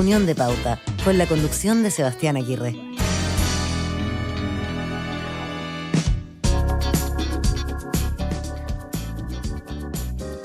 Reunión de Pauta, con la conducción de Sebastián Aguirre.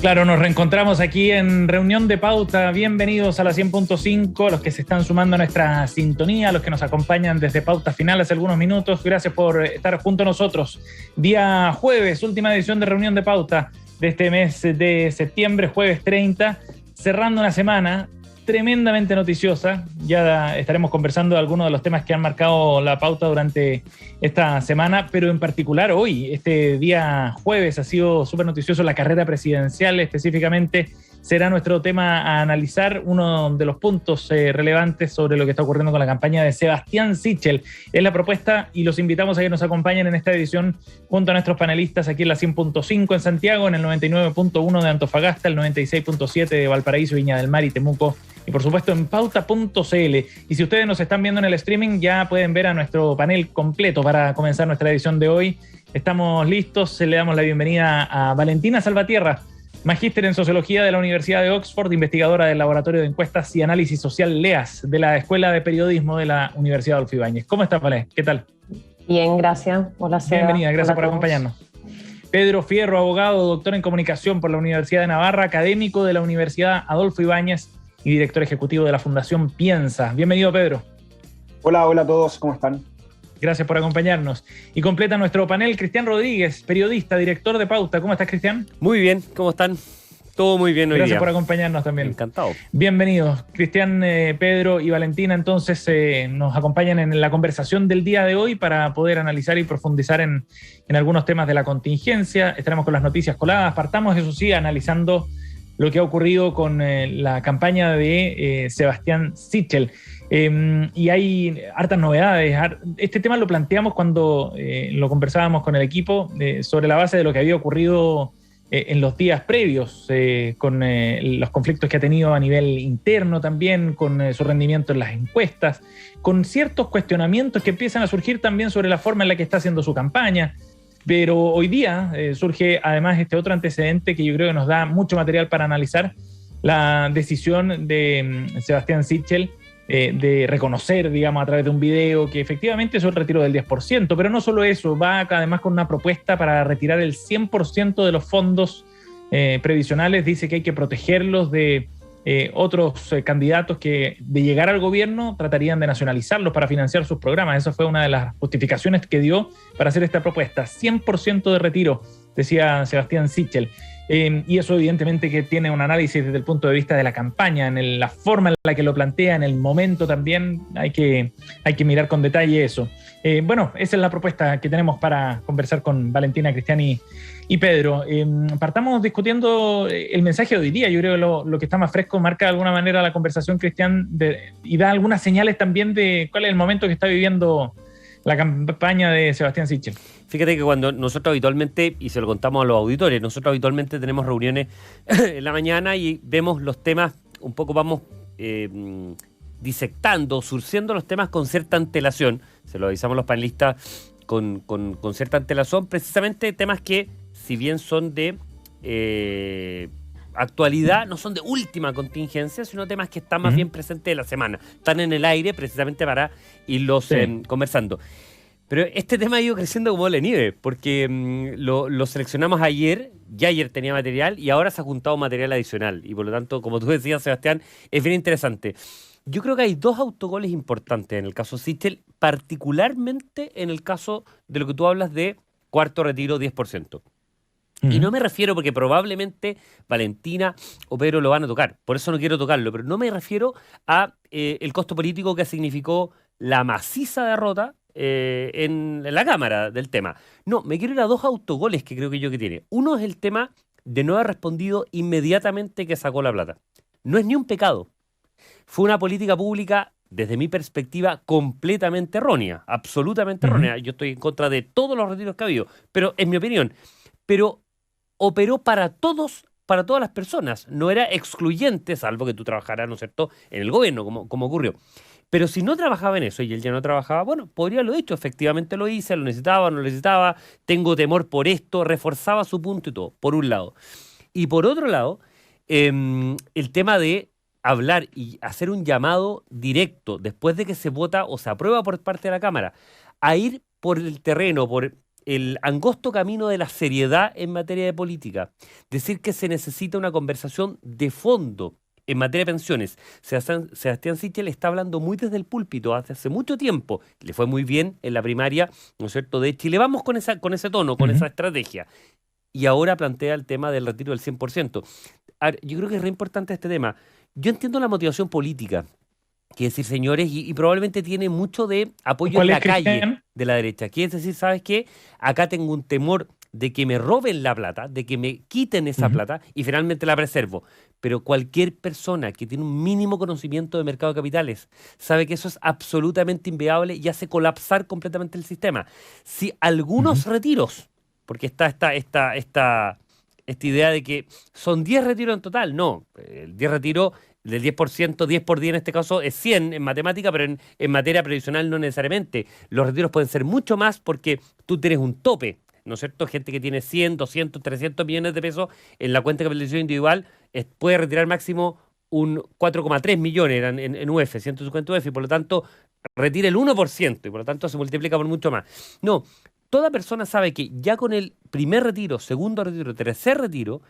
Claro, nos reencontramos aquí en Reunión de Pauta. Bienvenidos a la 100.5, los que se están sumando a nuestra sintonía, los que nos acompañan desde Pauta Final hace algunos minutos. Gracias por estar junto a nosotros. Día jueves, última edición de Reunión de Pauta de este mes de septiembre, jueves 30, cerrando una semana tremendamente noticiosa. Ya estaremos conversando de algunos de los temas que han marcado la pauta durante esta semana, pero en particular hoy, este día jueves, ha sido súper noticioso. La carrera presidencial específicamente será nuestro tema a analizar. Uno de los puntos relevantes sobre lo que está ocurriendo con la campaña de Sebastián Sichel es la propuesta, y los invitamos a que nos acompañen en esta edición junto a nuestros panelistas aquí en la 100.5 en Santiago, en el 99.1 de Antofagasta, el 96.7 de Valparaíso, Viña del Mar y Temuco, y por supuesto en pauta.cl. Y si ustedes nos están viendo en el streaming, ya pueden ver a nuestro panel completo para comenzar nuestra edición de hoy. Estamos listos. Le damos la bienvenida a Valentina Salvatierra, magíster en Sociología de la Universidad de Oxford, investigadora del Laboratorio de Encuestas y Análisis Social LEAS de la Escuela de Periodismo de la Universidad Adolfo Ibáñez. ¿Cómo estás, Vale? ¿Qué tal? Bien, gracias. Hola, Seba. Bienvenida, gracias Hola por acompañarnos. Pedro Fierro, abogado, doctor en Comunicación por la Universidad de Navarra, académico de la Universidad Adolfo Ibáñez y director ejecutivo de la Fundación Piensa. Bienvenido, Pedro. Hola a todos, ¿cómo están? Gracias por acompañarnos. Y completa nuestro panel Cristian Rodríguez, periodista, director de Pauta. ¿Cómo estás, Cristian? Muy bien, ¿cómo están? Todo muy bien hoy día. Gracias por acompañarnos también. Encantado. Bienvenidos. Cristian, Pedro y Valentina, entonces nos acompañan en la conversación del día de hoy para poder analizar y profundizar en algunos temas de la contingencia. Estaremos con las noticias coladas. Partamos, eso sí, analizando lo que ha ocurrido con la campaña de Sebastián Sichel. Y hay hartas novedades. Este tema lo planteamos cuando lo conversábamos con el equipo sobre la base de lo que había ocurrido en los días previos, con los conflictos que ha tenido a nivel interno también, con su rendimiento en las encuestas, con ciertos cuestionamientos que empiezan a surgir también sobre la forma en la que está haciendo su campaña. Pero hoy día surge además este otro antecedente que yo creo que nos da mucho material para analizar: la decisión de Sebastián Sichel de reconocer, digamos, a través de un video que efectivamente es el retiro del 10%, pero no solo eso, va además con una propuesta para retirar el 100% de los fondos previsionales. Dice que hay que protegerlos de otros candidatos que, de llegar al gobierno, tratarían de nacionalizarlos para financiar sus programas. Esa fue una de las justificaciones que dio para hacer esta propuesta. 100% de retiro, decía Sebastián Sichel. Y eso evidentemente que tiene un análisis desde el punto de vista de la campaña, en la forma en la que lo plantea, en el momento también. Hay que mirar con detalle eso. Bueno, esa es la propuesta que tenemos para conversar con Valentina, Cristian y Pedro. Partamos discutiendo el mensaje de hoy día. Yo creo que lo que está más fresco marca de alguna manera la conversación, Cristian, y da algunas señales también de cuál es el momento que está viviendo la campaña de Sebastián Sichel. Fíjate que cuando nosotros habitualmente, y se lo contamos a los auditores, nosotros habitualmente tenemos reuniones en la mañana y vemos los temas, un poco vamos disectando, surciendo los temas con cierta antelación. Se lo avisamos a los panelistas con cierta antelación, precisamente temas que, si bien son de actualidad, no son de última contingencia, sino temas que están más bien presentes de la semana. Están en el aire precisamente para irlos conversando. Pero este tema ha ido creciendo como la nieve, porque lo seleccionamos ayer, ya ayer tenía material y ahora se ha juntado material adicional. Y por lo tanto, como tú decías, Sebastián, es bien interesante. Yo creo que hay dos autogoles importantes en el caso Sichel, particularmente en el caso de lo que tú hablas de cuarto retiro 10%. Y no me refiero, porque probablemente Valentina o Pedro lo van a tocar, por eso no quiero tocarlo, pero no me refiero a el costo político que significó la maciza derrota en la Cámara del tema. No, me quiero ir a dos autogoles que creo que tiene. Uno es el tema de no haber respondido inmediatamente que sacó la plata. No es ni un pecado. Fue una política pública, desde mi perspectiva, completamente errónea, absolutamente errónea. Yo estoy en contra de todos los retiros que ha habido, pero en mi opinión. Pero operó para todas las personas, no era excluyente, salvo que tú trabajaras, ¿no es cierto?, en el gobierno, como ocurrió. Pero si no trabajaba en eso y él ya no trabajaba, bueno, podría haberlo dicho, efectivamente lo hice, lo necesitaba, no lo necesitaba, tengo temor por esto, reforzaba su punto y todo, por un lado. Y por otro lado, el tema de hablar y hacer un llamado directo después de que se vota o se aprueba por parte de la Cámara, a ir por el terreno, por el angosto camino de la seriedad en materia de política. Decir que se necesita una conversación de fondo en materia de pensiones. Sebastián Sichel está hablando muy desde el púlpito hace mucho tiempo. Le fue muy bien en la primaria, ¿no es cierto?, de Chile. Vamos con ese tono, con esa estrategia. Y ahora plantea el tema del retiro del 100%. A ver, yo creo que es re importante este tema. Yo entiendo la motivación política, que es decir, señores, y probablemente tiene mucho de apoyo en la calle de la derecha. Que es decir, ¿sabes qué? Acá tengo un temor de que me roben la plata, de que me quiten esa plata y finalmente la preservo. Pero cualquier persona que tiene un mínimo conocimiento de mercado de capitales sabe que eso es absolutamente inviable y hace colapsar completamente el sistema. Si algunos retiros, porque está esta idea de que son 10 retiros en total, no, el 10 retiro del 10%, 10 por 10 en este caso es 100 en matemática, pero en materia previsional no necesariamente. Los retiros pueden ser mucho más porque tú tienes un tope, ¿no es cierto? Gente que tiene 100, 200, 300 millones de pesos en la cuenta de capitalización individual puede retirar máximo un 4,3 millones en UF, 150 UF, y por lo tanto retira el 1%, y por lo tanto se multiplica por mucho más. No, toda persona sabe que ya con el primer retiro, segundo retiro, tercer retiro,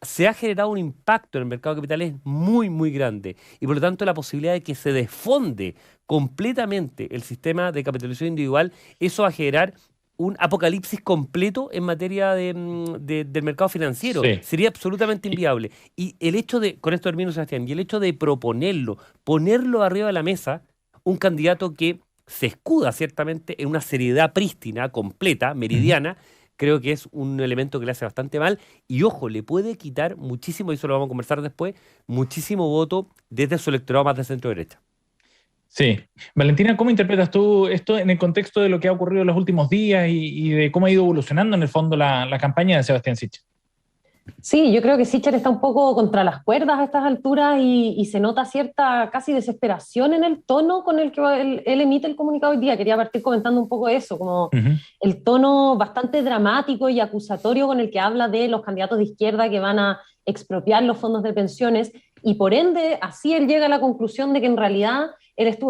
se ha generado un impacto en el mercado de capitales muy, muy grande. Y por lo tanto la posibilidad de que se desfonde completamente el sistema de capitalización individual, eso va a generar un apocalipsis completo en materia del mercado financiero. Sí. Sería absolutamente inviable. Y el hecho de, con esto termino, Sebastián, y el hecho de proponerlo, ponerlo arriba de la mesa, un candidato que se escuda ciertamente en una seriedad prístina, completa, meridiana, creo que es un elemento que le hace bastante mal. Y ojo, le puede quitar muchísimo, y eso lo vamos a conversar después, muchísimo voto desde su electorado más de centro-derecha. Sí. Valentina, ¿cómo interpretas tú esto en el contexto de lo que ha ocurrido en los últimos días y de cómo ha ido evolucionando en el fondo la campaña de Sebastián Sichel? Sí, yo creo que Sichel está un poco contra las cuerdas a estas alturas y se nota cierta casi desesperación en el tono con el que él emite el comunicado hoy día. Quería partir comentando un poco eso, como el tono bastante dramático y acusatorio con el que habla de los candidatos de izquierda que van a expropiar los fondos de pensiones, y por ende así él llega a la conclusión de que en realidad él está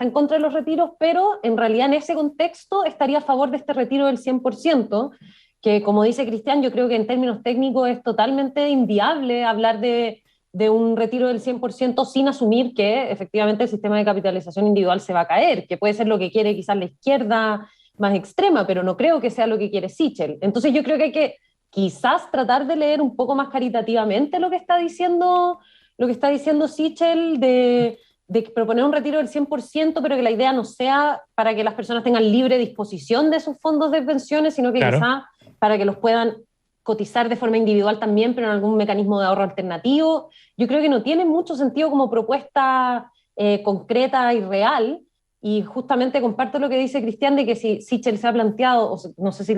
en contra de los retiros, pero en realidad en ese contexto estaría a favor de este retiro del 100%, que como dice Cristian, yo creo que en términos técnicos es totalmente inviable hablar de un retiro del 100% sin asumir que efectivamente el sistema de capitalización individual se va a caer, que puede ser lo que quiere quizás la izquierda más extrema, pero no creo que sea lo que quiere Sichel. Entonces yo creo que hay que quizás tratar de leer un poco más caritativamente lo que está diciendo Sichel de proponer un retiro del 100%, pero que la idea no sea para que las personas tengan libre disposición de sus fondos de pensiones, sino que quizás para que los puedan cotizar de forma individual también, pero en algún mecanismo de ahorro alternativo. Yo creo que no tiene mucho sentido como propuesta concreta y real, y justamente comparto lo que dice Cristian de que si Sichel se ha planteado, o no sé si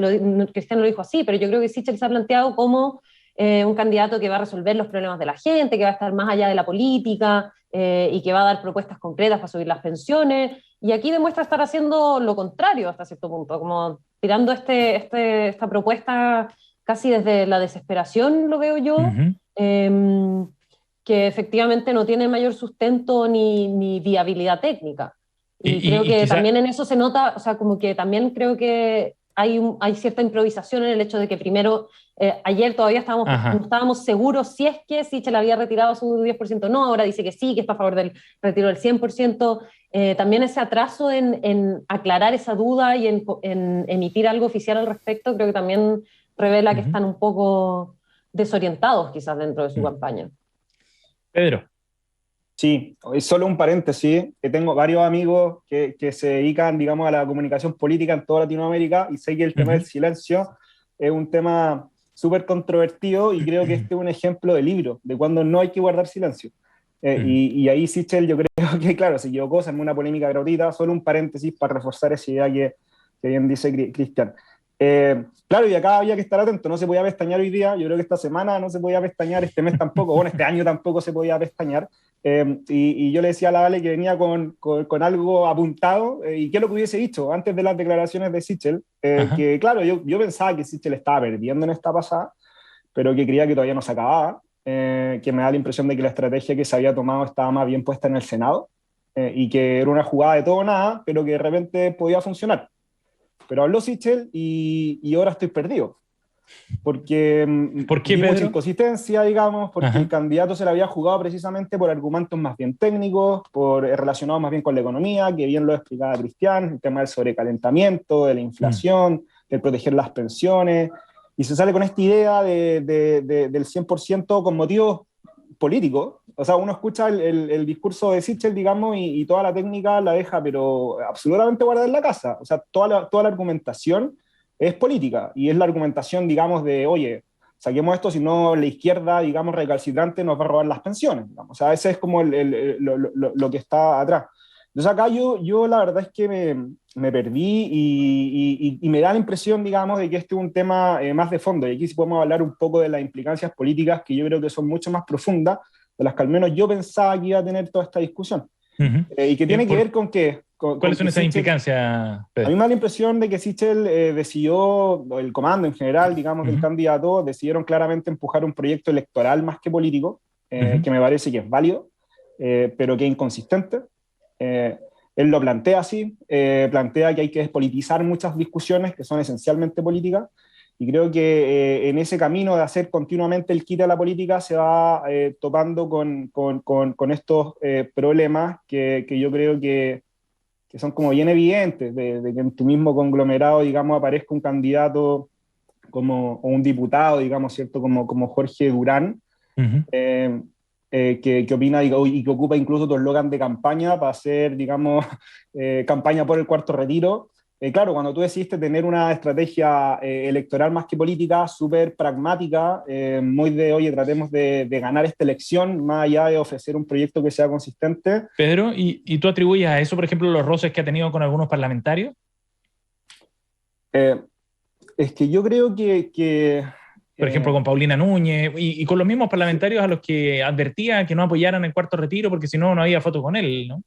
Cristian lo dijo así, pero yo creo que Sichel se ha planteado como un candidato que va a resolver los problemas de la gente, que va a estar más allá de la política y que va a dar propuestas concretas para subir las pensiones, y aquí demuestra estar haciendo lo contrario hasta cierto punto, como tirando esta propuesta casi desde la desesperación, lo veo yo, que efectivamente no tiene mayor sustento ni viabilidad técnica. Y creo que también en eso se nota, o sea, como que también creo que hay cierta improvisación en el hecho de que primero, ayer todavía no estábamos seguros si es que Sichel había retirado su 10%, no, ahora dice que sí, que está a favor del retiro del 100%. También ese atraso en aclarar esa duda y en emitir algo oficial al respecto, creo que también revela que están un poco desorientados quizás dentro de su campaña. Pedro. Sí, solo un paréntesis, que tengo varios amigos que se dedican, digamos, a la comunicación política en toda Latinoamérica, y sé que el tema del silencio es un tema súper controvertido, y creo que este es un ejemplo de libro, de cuando no hay que guardar silencio. Y ahí Sichel, yo creo que, claro, se equivocó, se armó una polémica gratuita. Solo un paréntesis para reforzar esa idea que bien dice Cristian. Claro, y acá había que estar atento, no se podía pestañear hoy día, yo creo que esta semana no se podía pestañear, este mes tampoco, bueno, este año tampoco se podía pestañear, y yo le decía a la Vale que venía con algo apuntado, y que es lo que hubiese dicho antes de las declaraciones de Sichel, que claro, yo pensaba que Sichel estaba perdiendo en esta pasada, pero que creía que todavía no se acababa, que me da la impresión de que la estrategia que se había tomado estaba más bien puesta en el Senado, y que era una jugada de todo o nada, pero que de repente podía funcionar. Pero habló Sichel y ahora estoy perdido. Porque ¿Por qué, vi mucha Pedro? inconsistencia, digamos, porque Ajá. el candidato se la había jugado precisamente por argumentos más bien técnicos, relacionados más bien con la economía, que bien lo explicaba Cristian, el tema del sobrecalentamiento, de la inflación, del proteger las pensiones, y se sale con esta idea del 100% con motivos políticos. O sea, uno escucha el discurso de Sichel, digamos, y toda la técnica la deja, pero absolutamente guardada en la casa. O sea, toda la argumentación es política, y es la argumentación, digamos, de, oye, saquemos esto, si no la izquierda, digamos, recalcitrante nos va a robar las pensiones, digamos. O sea, ese es como lo que está atrás. Entonces acá yo la verdad es que me perdí, y me da la impresión, digamos, de que este es un tema más de fondo, y aquí sí podemos hablar un poco de las implicancias políticas, que yo creo que son mucho más profundas, de las que al menos yo pensaba que iba a tener toda esta discusión. Y que tiene que ver con que... ¿Cuáles son que esas Sichel, implicancias, a mí Pedro? me da la impresión de que Sichel decidió, el comando en general, digamos, del candidato, decidieron claramente empujar un proyecto electoral más que político, que me parece que es válido, pero que es inconsistente. Él lo plantea así, plantea que hay que despolitizar muchas discusiones que son esencialmente políticas, y creo que en ese camino de hacer continuamente el quite a la política se va topando con estos problemas que yo creo que son como bien evidentes, de que en tu mismo conglomerado, digamos, aparezca un candidato o un diputado, digamos, ¿cierto? Como Jorge Durán, que opina y que ocupa incluso tu eslogan de campaña para hacer, digamos, campaña por el cuarto retiro. Claro, cuando tú decidiste tener una estrategia electoral más que política, súper pragmática, muy de, oye, tratemos de ganar esta elección, más allá de ofrecer un proyecto que sea consistente. Pedro, ¿y tú atribuyes a eso, por ejemplo, los roces que ha tenido con algunos parlamentarios? Es que yo creo Por ejemplo, con Paulina Núñez y con los mismos parlamentarios a los que advertía que no apoyaran el cuarto retiro porque si no, no había foto con él, ¿no?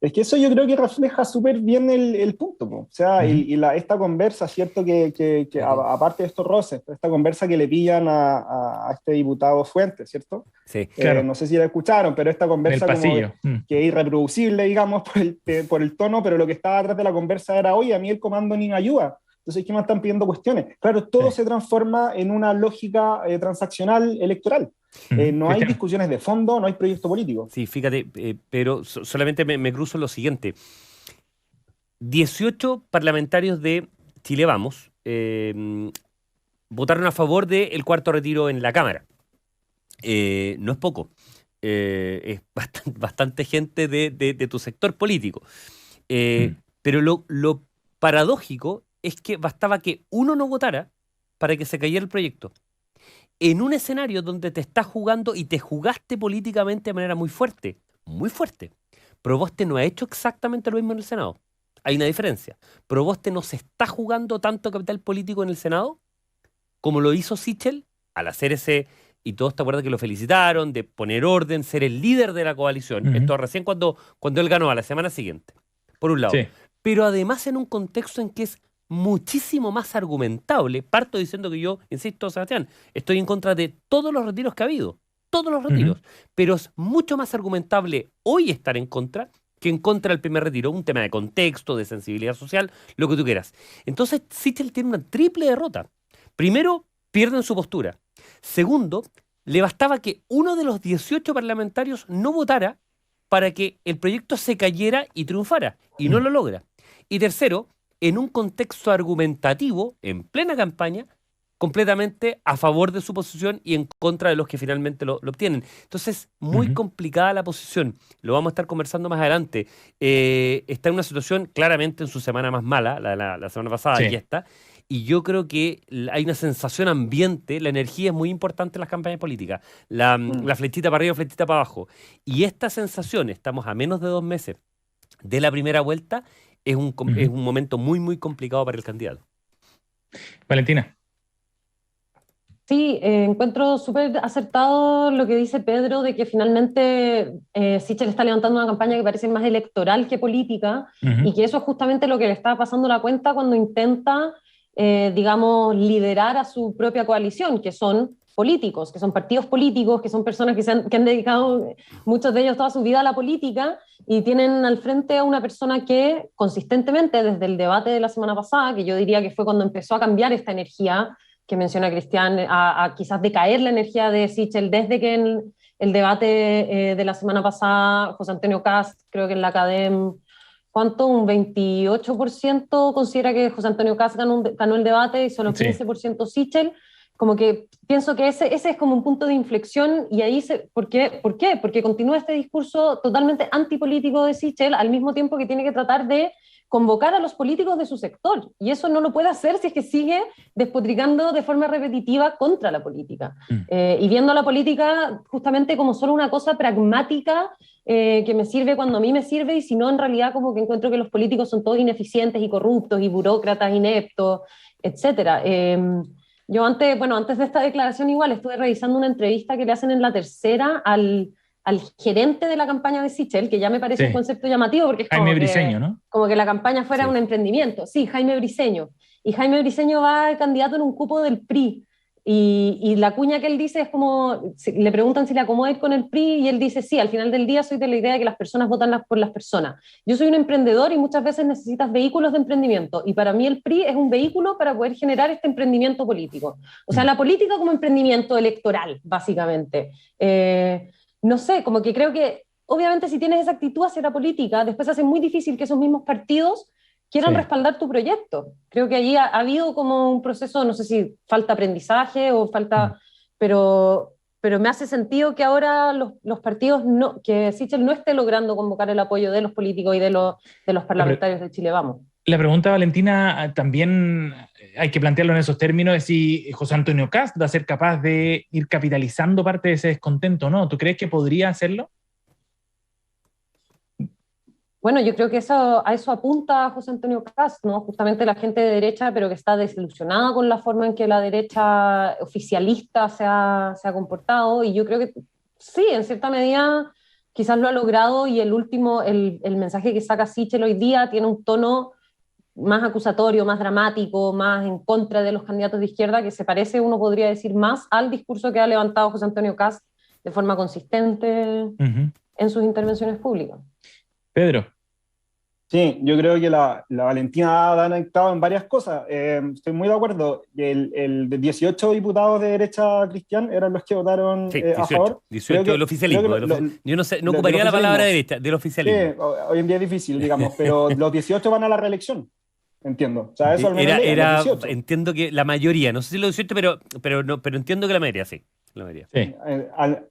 es que eso yo creo que refleja súper bien el punto, po. O sea, esta conversa, ¿cierto? Aparte de estos roces, esta conversa que le pillan a este diputado Fuentes, ¿cierto? Sí. Claro. No sé si la escucharon, pero esta conversa En el pasillo. que es irreproducible, digamos, por el tono, pero lo que estaba atrás de la conversa era, oye, a mí el comando ni me ayuda. Entonces, ¿qué me están pidiendo cuestiones? Claro, todo se transforma en una lógica transaccional electoral. No hay discusiones de fondo, no hay proyecto político. Sí, fíjate, pero solamente me cruzo lo siguiente. 18 parlamentarios de Chile Vamos votaron a favor del cuarto retiro en la Cámara. No es poco. Es bastante gente de tu sector político. Pero lo paradójico es que bastaba que uno no votara para que se cayera el proyecto. En un escenario donde te estás jugando y te jugaste políticamente de manera muy fuerte. Muy fuerte. Proboste no ha hecho exactamente lo mismo en el Senado. Hay una diferencia. Proboste no se está jugando tanto capital político en el Senado como lo hizo Sichel al hacer ese... Y todos te acuerdas que lo felicitaron, de poner orden, ser el líder de la coalición. Esto recién cuando él ganó, a la semana siguiente. Por un lado. Sí. Pero además en un contexto en que es muchísimo más argumentable. Parto diciendo que yo, insisto, Sebastián, estoy en contra de todos los retiros que ha habido. Todos los retiros. Pero es mucho más argumentable hoy estar en contra que en contra del primer retiro. Un tema de contexto, de sensibilidad social, lo que tú quieras. Entonces, Sichel tiene una triple derrota. Primero, pierden su postura. Segundo, le bastaba que uno de los 18 parlamentarios no votara para que el proyecto se cayera y triunfara. Y no lo logra. Y tercero, en un contexto argumentativo, en plena campaña, completamente a favor de su posición y en contra de los que finalmente lo obtienen. Entonces, muy complicada la posición. Lo vamos a estar conversando más adelante. Está en una situación claramente en su semana más mala, la semana pasada, ya está. Y yo creo que hay una sensación ambiente, la energía es muy importante en las campañas políticas. La flechita para arriba, flechita para abajo. Y esta sensación, estamos a menos de 2 meses de la primera vuelta, es un momento muy, muy complicado para el candidato. Valentina. Sí, encuentro súper acertado lo que dice Pedro, de que finalmente Sichel está levantando una campaña que parece más electoral que política, y que eso es justamente lo que le está pasando la cuenta cuando intenta, digamos, liderar a su propia coalición, que son políticos, que son partidos políticos, que son personas que han dedicado, muchos de ellos, toda su vida a la política, y tienen al frente a una persona que consistentemente, desde el debate de la semana pasada, que yo diría que fue cuando empezó a cambiar esta energía que menciona Cristian, a quizás decaer la energía de Sichel, desde que en el debate de la semana pasada, José Antonio Kast, creo que en la Academ, ¿cuánto? Un 28% considera que José Antonio Kast ganó el debate y solo 15% Sichel. Como que pienso que ese es como un punto de inflexión, y ahí ¿por qué? Porque continúa este discurso totalmente antipolítico de Sichel, al mismo tiempo que tiene que tratar de convocar a los políticos de su sector, y eso no lo puede hacer si es que sigue despotricando de forma repetitiva contra la política, y viendo a la política justamente como solo una cosa pragmática que me sirve cuando a mí me sirve, y si no, en realidad como que encuentro que los políticos son todos ineficientes y corruptos y burócratas ineptos, etcétera. Yo antes de esta declaración igual estuve revisando una entrevista que le hacen en La Tercera al gerente de la campaña de Sichel, que ya me parece un concepto llamativo, porque es Jaime Briceño, ¿no? Como que la campaña fuera un emprendimiento. Sí, Jaime Briceño. Y Jaime Briceño va candidato en un cupo del PRI. Y la cuña que él dice es como, le preguntan si le acomoda ir con el PRI, y él dice, sí, al final del día soy de la idea de que las personas votan por las personas. Yo soy un emprendedor y muchas veces necesitas vehículos de emprendimiento, y para mí el PRI es un vehículo para poder generar este emprendimiento político. O sea, la política como emprendimiento electoral, básicamente. No sé, como que creo que, obviamente, si tienes esa actitud hacia la política, después hace muy difícil que esos mismos partidos quieran respaldar tu proyecto. Creo que allí ha habido como un proceso, no sé si falta aprendizaje o falta, pero me hace sentido que ahora los partidos, que Sichel no esté logrando convocar el apoyo de los políticos y de los parlamentarios de Chile Vamos. La pregunta, Valentina, también hay que plantearlo en esos términos, de si José Antonio Kast va a ser capaz de ir capitalizando parte de ese descontento, ¿no? ¿Tú crees que podría hacerlo? Bueno, yo creo que a eso apunta José Antonio Kast, ¿no? Justamente la gente de derecha, pero que está desilusionada con la forma en que la derecha oficialista se ha comportado, y yo creo que sí, en cierta medida quizás lo ha logrado, y el mensaje que saca Sichel hoy día tiene un tono más acusatorio, más dramático, más en contra de los candidatos de izquierda, que se parece, uno podría decir, más al discurso que ha levantado José Antonio Kast de forma consistente en sus intervenciones públicas. Pedro. Sí, yo creo que la Valentina ha anectado en varias cosas. Estoy muy de acuerdo. El de 18 diputados de derecha, Cristian, eran los que votaron 18, a favor. 18 del oficialismo. Yo no ocuparía la palabra derecha, del oficialismo. Sí, hoy en día es difícil, digamos, pero los 18 van a la reelección. Entiendo. O sea, eso al menos entiendo que la mayoría, no sé si los 18, pero entiendo que la mayoría, sí. La mayoría. Sí.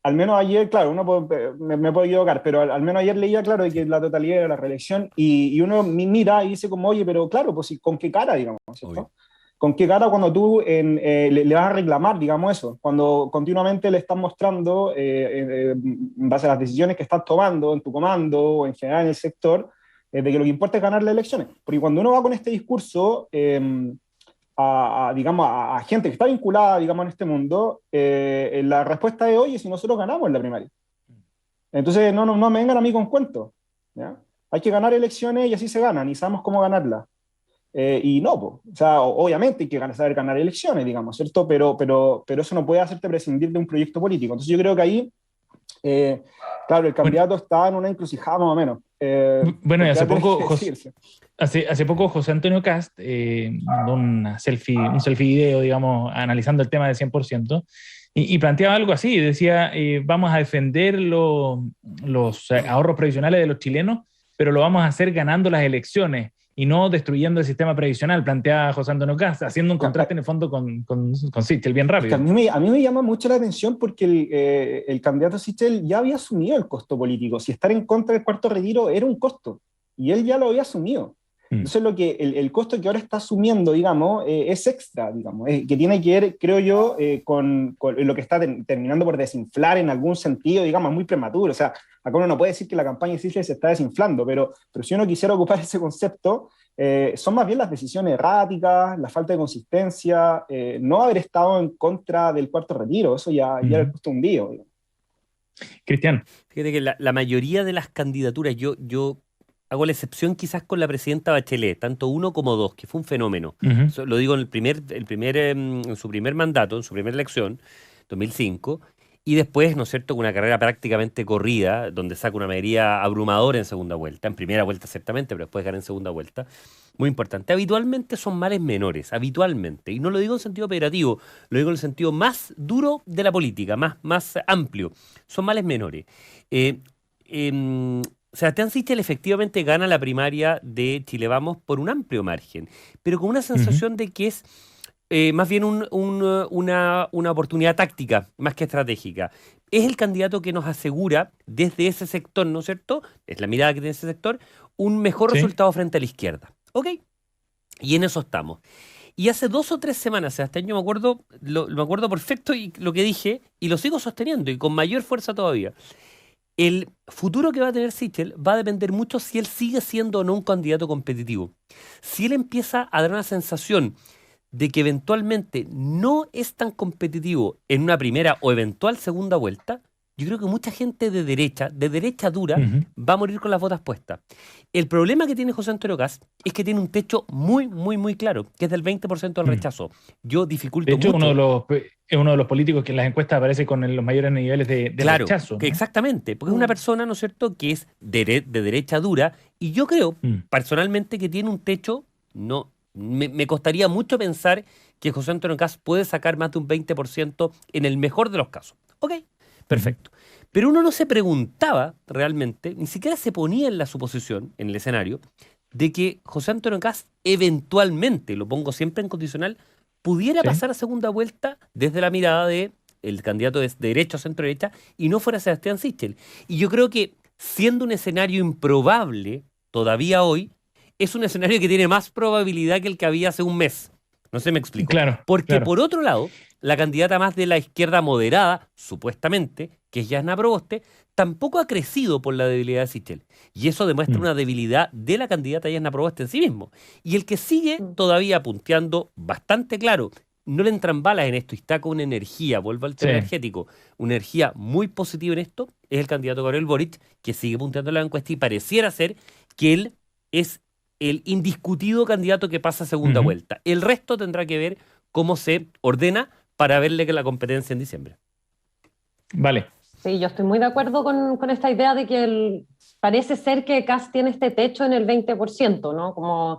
Al menos ayer, claro, me puedo equivocar, pero al menos ayer leía, claro, de que la totalidad era la reelección, y uno mira y dice como, oye, pero claro, pues ¿con qué cara, digamos? ¿Cierto? ¿Con qué cara cuando tú le vas a reclamar, digamos eso? Cuando continuamente le estás mostrando, en base a las decisiones que estás tomando en tu comando o en general en el sector, de que lo que importa es ganar las elecciones. Porque cuando uno va con este discurso a gente que está vinculada, digamos, en este mundo, la respuesta es, oye, si nosotros ganamos en la primaria. Entonces no me vengan a mí con cuentos, ¿ya? Hay que ganar elecciones y así se ganan, y sabemos cómo ganarlas. Y no, o sea, obviamente hay que saber ganar elecciones, digamos, ¿cierto? Pero eso no puede hacerte prescindir de un proyecto político. Entonces yo creo que ahí, claro, el candidato está en una encrucijada más o menos. Bueno, y hace poco José Antonio Kast mandó un selfie video, digamos, analizando el tema del 100%, y planteaba algo así, decía, vamos a defender los ahorros previsionales de los chilenos, pero lo vamos a hacer ganando las elecciones y no destruyendo el sistema previsional, planteaba José Antonio Kast, haciendo un contraste en el fondo con Sichel, bien rápido. A mí me llama mucho la atención porque el candidato Sichel ya había asumido el costo político. Si estar en contra del cuarto retiro era un costo, y él ya lo había asumido. Entonces el costo que ahora está asumiendo, digamos, es extra, digamos, que tiene que ver, creo yo, con lo que está terminando por desinflar en algún sentido, digamos, muy prematuro. O sea, acá uno no puede decir que la campaña de Sichel se está desinflando, pero si uno quisiera ocupar ese concepto, son más bien las decisiones erráticas, la falta de consistencia, no haber estado en contra del cuarto retiro, eso ya era el costo hundido. Digamos. Cristian. Fíjate que la mayoría de las candidaturas, yo hago la excepción quizás con la presidenta Bachelet, tanto uno como dos, que fue un fenómeno. Lo digo en su primer mandato, en su primera elección, 2005, y después, ¿no es cierto?, con una carrera prácticamente corrida, donde saca una mayoría abrumadora en segunda vuelta, en primera vuelta ciertamente, pero después gana en segunda vuelta. Muy importante. Habitualmente son males menores, habitualmente. Y no lo digo en sentido operativo, lo digo en el sentido más duro de la política, más amplio. Son males menores. Eh, Sebastián Sichel efectivamente gana la primaria de Chile Vamos por un amplio margen, pero con una sensación de que es más bien una oportunidad táctica, más que estratégica. Es el candidato que nos asegura desde ese sector, ¿no es cierto? Es la mirada que tiene ese sector, un mejor resultado frente a la izquierda. ¿Ok? Y en eso estamos. Y hace 2 o 3 semanas, Sebastián, yo me acuerdo, me acuerdo perfecto y lo que dije, y lo sigo sosteniendo, y con mayor fuerza todavía. El futuro que va a tener Sichel va a depender mucho si él sigue siendo o no un candidato competitivo. Si él empieza a dar una sensación de que eventualmente no es tan competitivo en una primera o eventual segunda vuelta, yo creo que mucha gente de derecha dura, va a morir con las botas puestas. El problema que tiene José Antonio Kast es que tiene un techo muy, muy, muy claro, que es del 20% del rechazo. Yo dificulto mucho. De hecho, es uno de los políticos que en las encuestas aparece con los mayores niveles de rechazo, ¿no? Exactamente, porque es una persona, ¿no es cierto?, que es de derecha dura, y yo creo, personalmente, que tiene un techo, no... Me costaría mucho pensar que José Antonio Kast puede sacar más de un 20% en el mejor de los casos. ¿Ok? Perfecto. Pero uno no se preguntaba realmente, ni siquiera se ponía en la suposición, en el escenario, de que José Antonio Kast eventualmente, lo pongo siempre en condicional, pudiera pasar a segunda vuelta desde la mirada de el candidato de derecha o centro-derecha y no fuera Sebastián Sichel. Y yo creo que, siendo un escenario improbable todavía hoy, es un escenario que tiene más probabilidad que el que había hace un mes. No sé si me explico. Claro, porque por otro lado, la candidata más de la izquierda moderada, supuestamente, que es Jasna Proboste, tampoco ha crecido por la debilidad de Sichel. Y eso demuestra una debilidad de la candidata Jasna Proboste en sí mismo. Y el que sigue todavía punteando bastante claro, no le entran balas en esto y está con una energía, vuelvo al tema energético, una energía muy positiva en esto, es el candidato Gabriel Boric, que sigue punteando la encuesta y pareciera ser que él es el indiscutido candidato que pasa a segunda vuelta. El resto tendrá que ver cómo se ordena para verle que la competencia en diciembre. Vale. Sí, yo estoy muy de acuerdo con esta idea de que parece ser que Kast tiene este techo en el 20%, ¿no? Como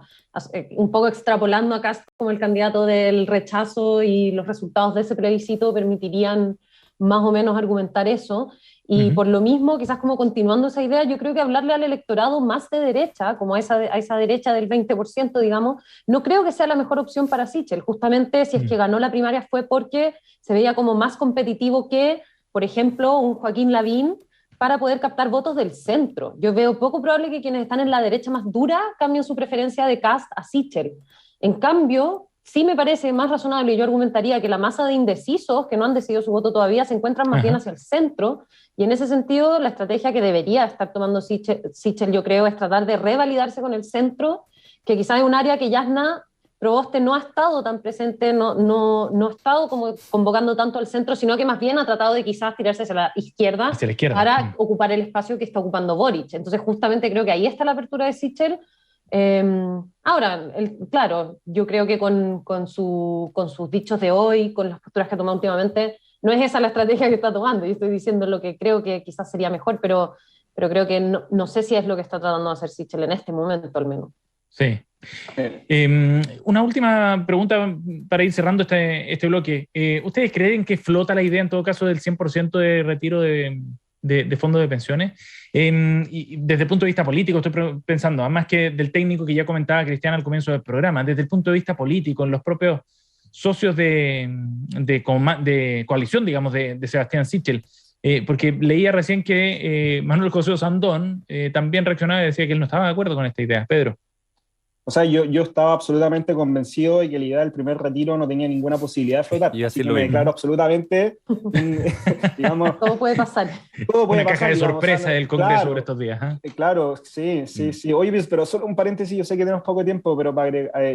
un poco extrapolando a Kast como el candidato del rechazo, y los resultados de ese plebiscito permitirían más o menos argumentar eso. Y por lo mismo, quizás como continuando esa idea, yo creo que hablarle al electorado más de derecha, como a esa derecha del 20%, digamos, no creo que sea la mejor opción para Sichel. Justamente, si es que ganó la primaria fue porque se veía como más competitivo que, por ejemplo, un Joaquín Lavín, para poder captar votos del centro. Yo veo poco probable que quienes están en la derecha más dura cambien su preferencia de Kast a Sichel. En cambio, sí me parece más razonable, y yo argumentaría que la masa de indecisos que no han decidido su voto todavía se encuentran más bien hacia el centro, y en ese sentido la estrategia que debería estar tomando Sichel, yo creo, es tratar de revalidarse con el centro, que quizás es un área que Jasna Proboste no ha estado tan presente, no ha estado como convocando tanto al centro, sino que más bien ha tratado de quizás tirarse hacia la izquierda para ocupar el espacio que está ocupando Boric. Entonces justamente creo que ahí está la apertura de Sichel. Ahora, claro, yo creo que con sus dichos de hoy, con las posturas que ha tomado últimamente, no es esa la estrategia que está tomando. Yo estoy diciendo lo que creo que quizás sería mejor, pero creo que no sé si es lo que está tratando de hacer Sichel en este momento, al menos. Sí. Una última pregunta para ir cerrando este bloque. ¿Ustedes creen que flota la idea, en todo caso, del 100% de retiro de fondos de pensiones? Y desde el punto de vista político, estoy pensando, además que del técnico que ya comentaba Cristian al comienzo del programa, desde el punto de vista político, en los propios socios de coalición, digamos, de Sebastián Sichel, porque leía recién que Manuel José Osandón también reaccionaba y decía que él no estaba de acuerdo con esta idea. Pedro. O sea, yo estaba absolutamente convencido de que la idea del primer retiro no tenía ninguna posibilidad de flotar. Así que me declaro absolutamente, digamos... Todo puede pasar. Todo puede Una pasar, caja de digamos, sorpresa, o sea, del Congreso, claro, sobre estos días. Claro, sí. Oye, pero solo un paréntesis, yo sé que tenemos poco tiempo, pero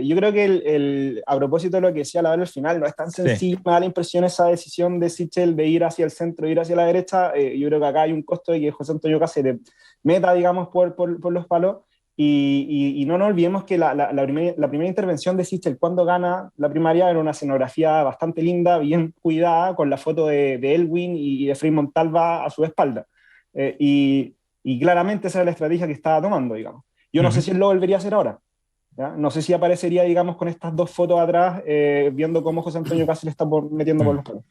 yo creo que a propósito de lo que decía la al final, no es tan sencillo, me da la impresión esa decisión de Sichel de ir hacia el centro, ir hacia la derecha. Yo creo que acá hay un costo de que José Antonio Kast se meta, digamos, por los palos. Y no nos olvidemos que la primera intervención de Sichel cuando gana la primaria era una escenografía bastante linda, bien cuidada, con la foto de Elwin y de Frei Montalva a su espalda. Y claramente esa era la estrategia que estaba tomando, digamos. Yo no sé si él lo volvería a hacer ahora. ¿Ya? No sé si aparecería, digamos, con estas dos fotos atrás, viendo cómo José Antonio Kast le está metiendo por los pelos.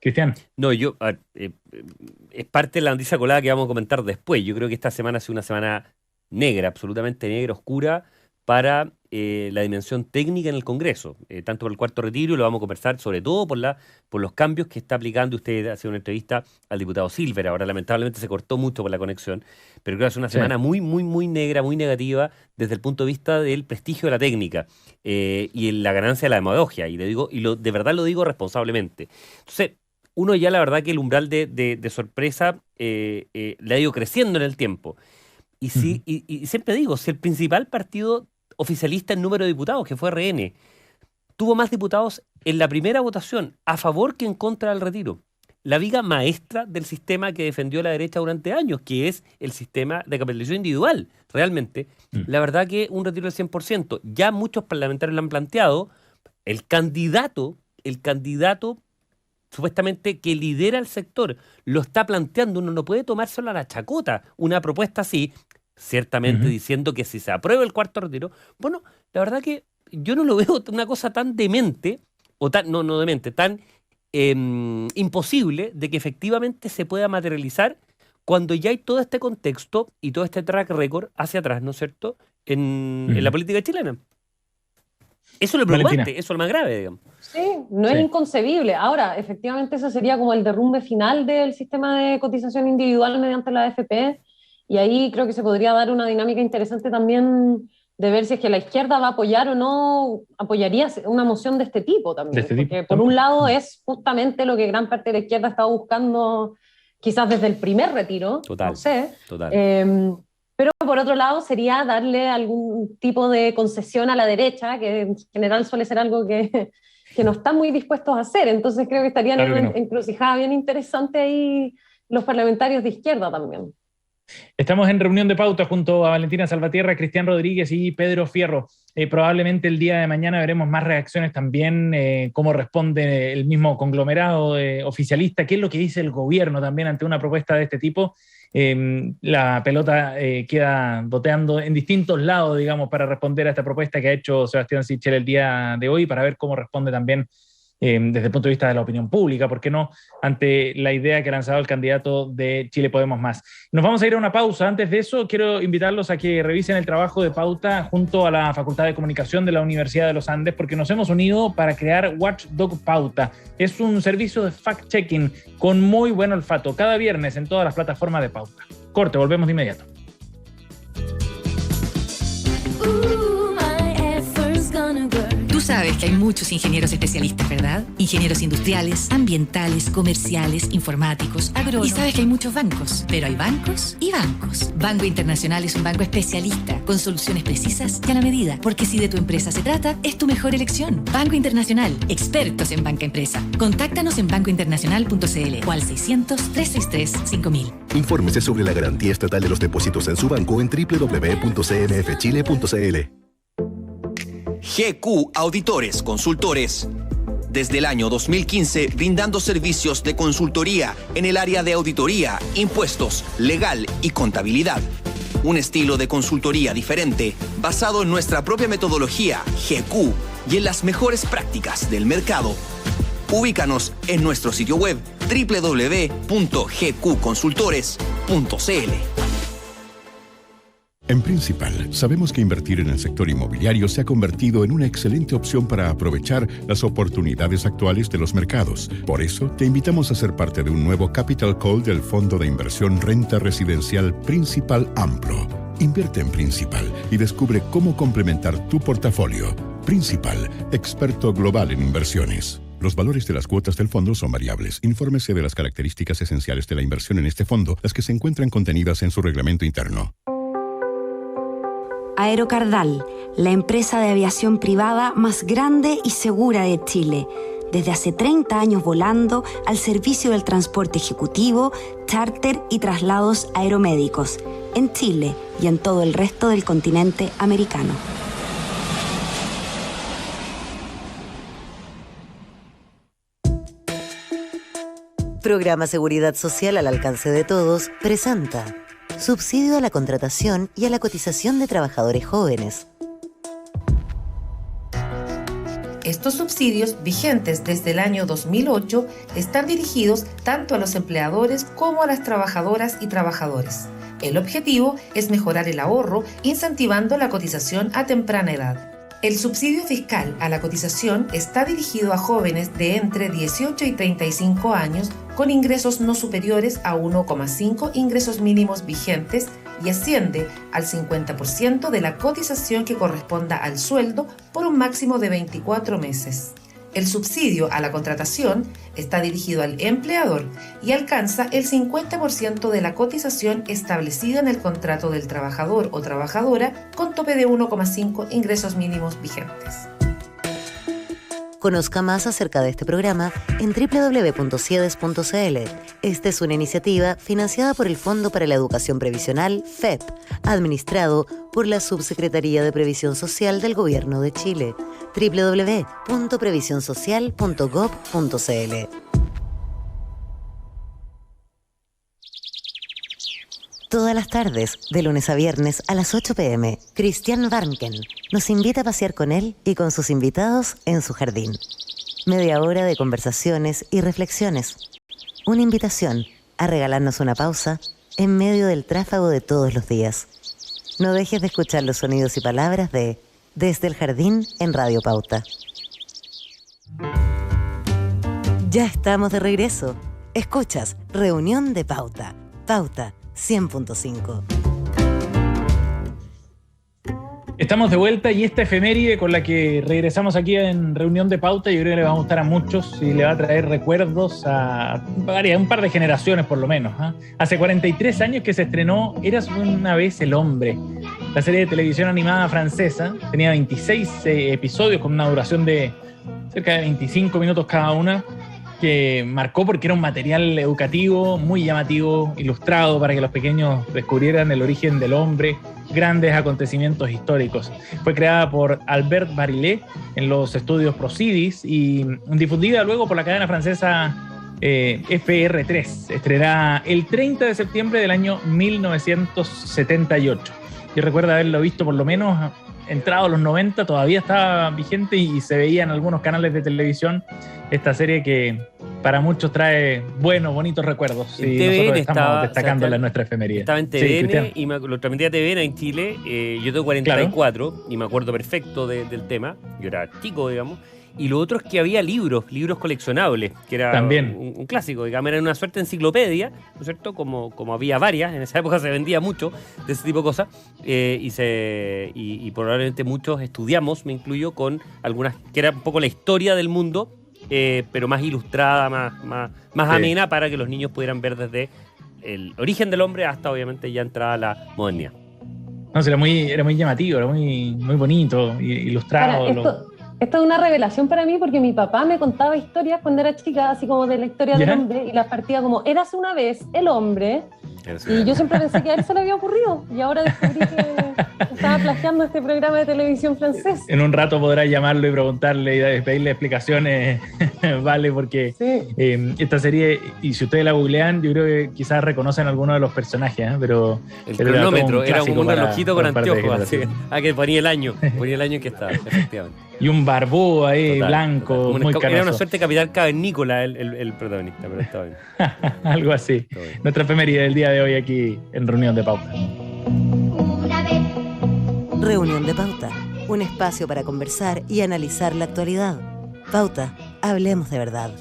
Cristian. No, es parte de la noticia colada que vamos a comentar después. Yo creo que esta semana ha sido una semana negra, absolutamente negra, oscura, para la dimensión técnica en el Congreso, tanto por el cuarto retiro, y lo vamos a conversar sobre todo por los cambios que está aplicando. Usted ha hecho una entrevista al diputado Silver, ahora lamentablemente se cortó mucho por la conexión, pero creo que es una semana muy, muy, muy negra, muy negativa desde el punto de vista del prestigio de la técnica y en la ganancia de la demagogia, de verdad lo digo responsablemente. Entonces, uno ya la verdad que el umbral de sorpresa le ha ido creciendo en el tiempo. Y siempre digo, si el principal partido oficialista en número de diputados, que fue RN, tuvo más diputados en la primera votación a favor que en contra del retiro, la viga maestra del sistema que defendió la derecha durante años, que es el sistema de capitalización individual, realmente, la verdad que un retiro del 100%, ya muchos parlamentarios lo han planteado, el candidato supuestamente que lidera el sector, lo está planteando. Uno no puede tomárselo a la chacota, una propuesta así, ciertamente diciendo que si se aprueba el cuarto retiro, bueno, la verdad que yo no lo veo una cosa tan demente, o no demente, tan imposible de que efectivamente se pueda materializar cuando ya hay todo este contexto y todo este track record hacia atrás, ¿no es cierto?, en la política chilena. Eso es lo preocupante, Valentina. Eso es lo más grave, digamos. Sí, no es inconcebible. Ahora, efectivamente, ese sería como el derrumbe final del sistema de cotización individual mediante la AFP, y ahí creo que se podría dar una dinámica interesante también de ver si es que la izquierda va a apoyar o no, apoyaría una moción de este tipo también. Porque por un lado es justamente lo que gran parte de la izquierda estaba buscando quizás desde el primer retiro, no sé. Pero por otro lado sería darle algún tipo de concesión a la derecha, que en general suele ser algo que no están muy dispuestos a hacer. Entonces creo que estarían en una encrucijada bien interesante ahí los parlamentarios de izquierda también. Estamos en reunión de pauta junto a Valentina Salvatierra, Cristian Rodríguez y Pedro Fierro. Probablemente el día de mañana veremos más reacciones también, cómo responde el mismo conglomerado oficialista, qué es lo que dice el gobierno también ante una propuesta de este tipo. La pelota queda boteando en distintos lados, digamos, para responder a esta propuesta que ha hecho Sebastián Sichel el día de hoy, para ver cómo responde también desde el punto de vista de la opinión pública, ¿por qué no?, ante la idea que ha lanzado el candidato de Chile Podemos Más. Nos vamos a ir a una pausa. Antes de eso, quiero invitarlos a que revisen el trabajo de Pauta junto a la Facultad de Comunicación de la Universidad de los Andes, porque nos hemos unido para crear Watchdog Pauta. Es un servicio de fact-checking con muy buen olfato, cada viernes en todas las plataformas de Pauta. Corte, volvemos de inmediato. Tú sabes que hay muchos ingenieros especialistas, ¿verdad? Ingenieros industriales, ambientales, comerciales, informáticos, agrónomos. Y sabes que hay muchos bancos, pero hay bancos y bancos. Banco Internacional es un banco especialista, con soluciones precisas y a la medida, porque si de tu empresa se trata, es tu mejor elección. Banco Internacional, expertos en banca empresa. Contáctanos en bancointernacional.cl o al 600-363-5000. Infórmese sobre la garantía estatal de los depósitos en su banco en www.cmfchile.cl. GQ Auditores Consultores. Desde el año 2015, brindando servicios de consultoría en el área de auditoría, impuestos, legal y contabilidad. Un estilo de consultoría diferente, basado en nuestra propia metodología, GQ, y en las mejores prácticas del mercado. Ubícanos en nuestro sitio web www.gqconsultores.cl. En Principal, sabemos que invertir en el sector inmobiliario se ha convertido en una excelente opción para aprovechar las oportunidades actuales de los mercados. Por eso, te invitamos a ser parte de un nuevo Capital Call del Fondo de Inversión Renta Residencial Principal Amplo. Invierte en Principal y descubre cómo complementar tu portafolio. Principal, experto global en inversiones. Los valores de las cuotas del fondo son variables. Infórmese de las características esenciales de la inversión en este fondo, las que se encuentran contenidas en su reglamento interno. Aerocardal, la empresa de aviación privada más grande y segura de Chile. desde hace 30 años volando al servicio del transporte ejecutivo, charter y traslados aeromédicos en Chile y en todo el resto del continente americano. Programa Seguridad Social al alcance de todos presenta subsidio a la contratación y a la cotización de trabajadores jóvenes. Estos subsidios, vigentes desde el año 2008, están dirigidos tanto a los empleadores como a las trabajadoras y trabajadores. El objetivo es mejorar el ahorro, incentivando la cotización a temprana edad. El subsidio fiscal a la cotización está dirigido a jóvenes de entre 18 y 35 años con ingresos no superiores a 1,5 ingresos mínimos vigentes y asciende al 50% de la cotización que corresponda al sueldo por un máximo de 24 meses. El subsidio a la contratación está dirigido al empleador y alcanza el 50% de la cotización establecida en el contrato del trabajador o trabajadora con tope de 1,5 ingresos mínimos vigentes. Conozca más acerca de este programa en www.ciedes.cl. Esta es una iniciativa financiada por el Fondo para la Educación Previsional, FEP, administrado por la Subsecretaría de Previsión Social del Gobierno de Chile. www.previsionsocial.gov.cl. Todas las tardes, de lunes a viernes a las 8 p.m., Christian Warnken nos invita a pasear con él y con sus invitados en su jardín. Media hora de conversaciones y reflexiones. Una invitación a regalarnos una pausa en medio del tráfago de todos los días. No dejes de escuchar los sonidos y palabras de Desde el Jardín en Radio Pauta. Ya estamos de regreso. Escuchas Reunión de Pauta. Pauta 100.5. Estamos de vuelta y esta efeméride con la que regresamos aquí en Reunión de Pauta, yo creo que le va a gustar a muchos y le va a traer recuerdos a un par de generaciones por lo menos. Hace 43 años que se estrenó Eras una vez el hombre, la serie de televisión animada francesa. Tenía 26 episodios con una duración de cerca de 25 minutos cada una, que marcó porque era un material educativo muy llamativo, ilustrado para que los pequeños descubrieran el origen del hombre, grandes acontecimientos históricos. Fue creada por Albert Barillet en los estudios Procidis y difundida luego por la cadena francesa FR3. Estrenará el 30 de septiembre del año 1978. Yo recuerdo haberlo visto por lo menos entrado a los 90, todavía estaba vigente y se veía en algunos canales de televisión esta serie que para muchos trae buenos, bonitos recuerdos. En y TVN nosotros estamos destacándola o sea, en nuestra efeméride. Estaba en TVN y lo transmitía TVN en Chile. Yo tengo 44 y me acuerdo perfecto del tema. Yo era chico, digamos. Y lo otro es que había libros coleccionables, que era también un clásico, digamos, era una suerte de enciclopedia, ¿no es cierto? Como había varias, en esa época se vendía mucho de ese tipo de cosas, y probablemente muchos estudiamos, me incluyo, con algunas, que era un poco la historia del mundo, pero más ilustrada, más amena, para que los niños pudieran ver desde el origen del hombre hasta, obviamente, ya entrada la modernidad. No, era muy llamativo, era muy bonito, ilustrado. Esto es una revelación para mí porque mi papá me contaba historias cuando era chica, así como de la historia del hombre, y las partía como, eras una vez el hombre, y yo siempre pensé que a él se le había ocurrido, y ahora descubrí que estaba plagiando este programa de televisión francés. En un rato podrás llamarlo y preguntarle y pedirle explicaciones, vale, porque esta serie, y si ustedes la googlean, yo creo que quizás reconocen algunos de los personajes, pero el cronómetro era un relojito con anteojos, así, que ponía el año en que estaba, efectivamente. Y un barbudo ahí, blanco, muy canoso. Era una suerte de capitán cavernícola el protagonista, pero estaba bien. Algo así. Nuestra efeméride del día de hoy aquí en Reunión de Pauta. Reunión de Pauta, un espacio para conversar y analizar la actualidad. Pauta, hablemos de verdad.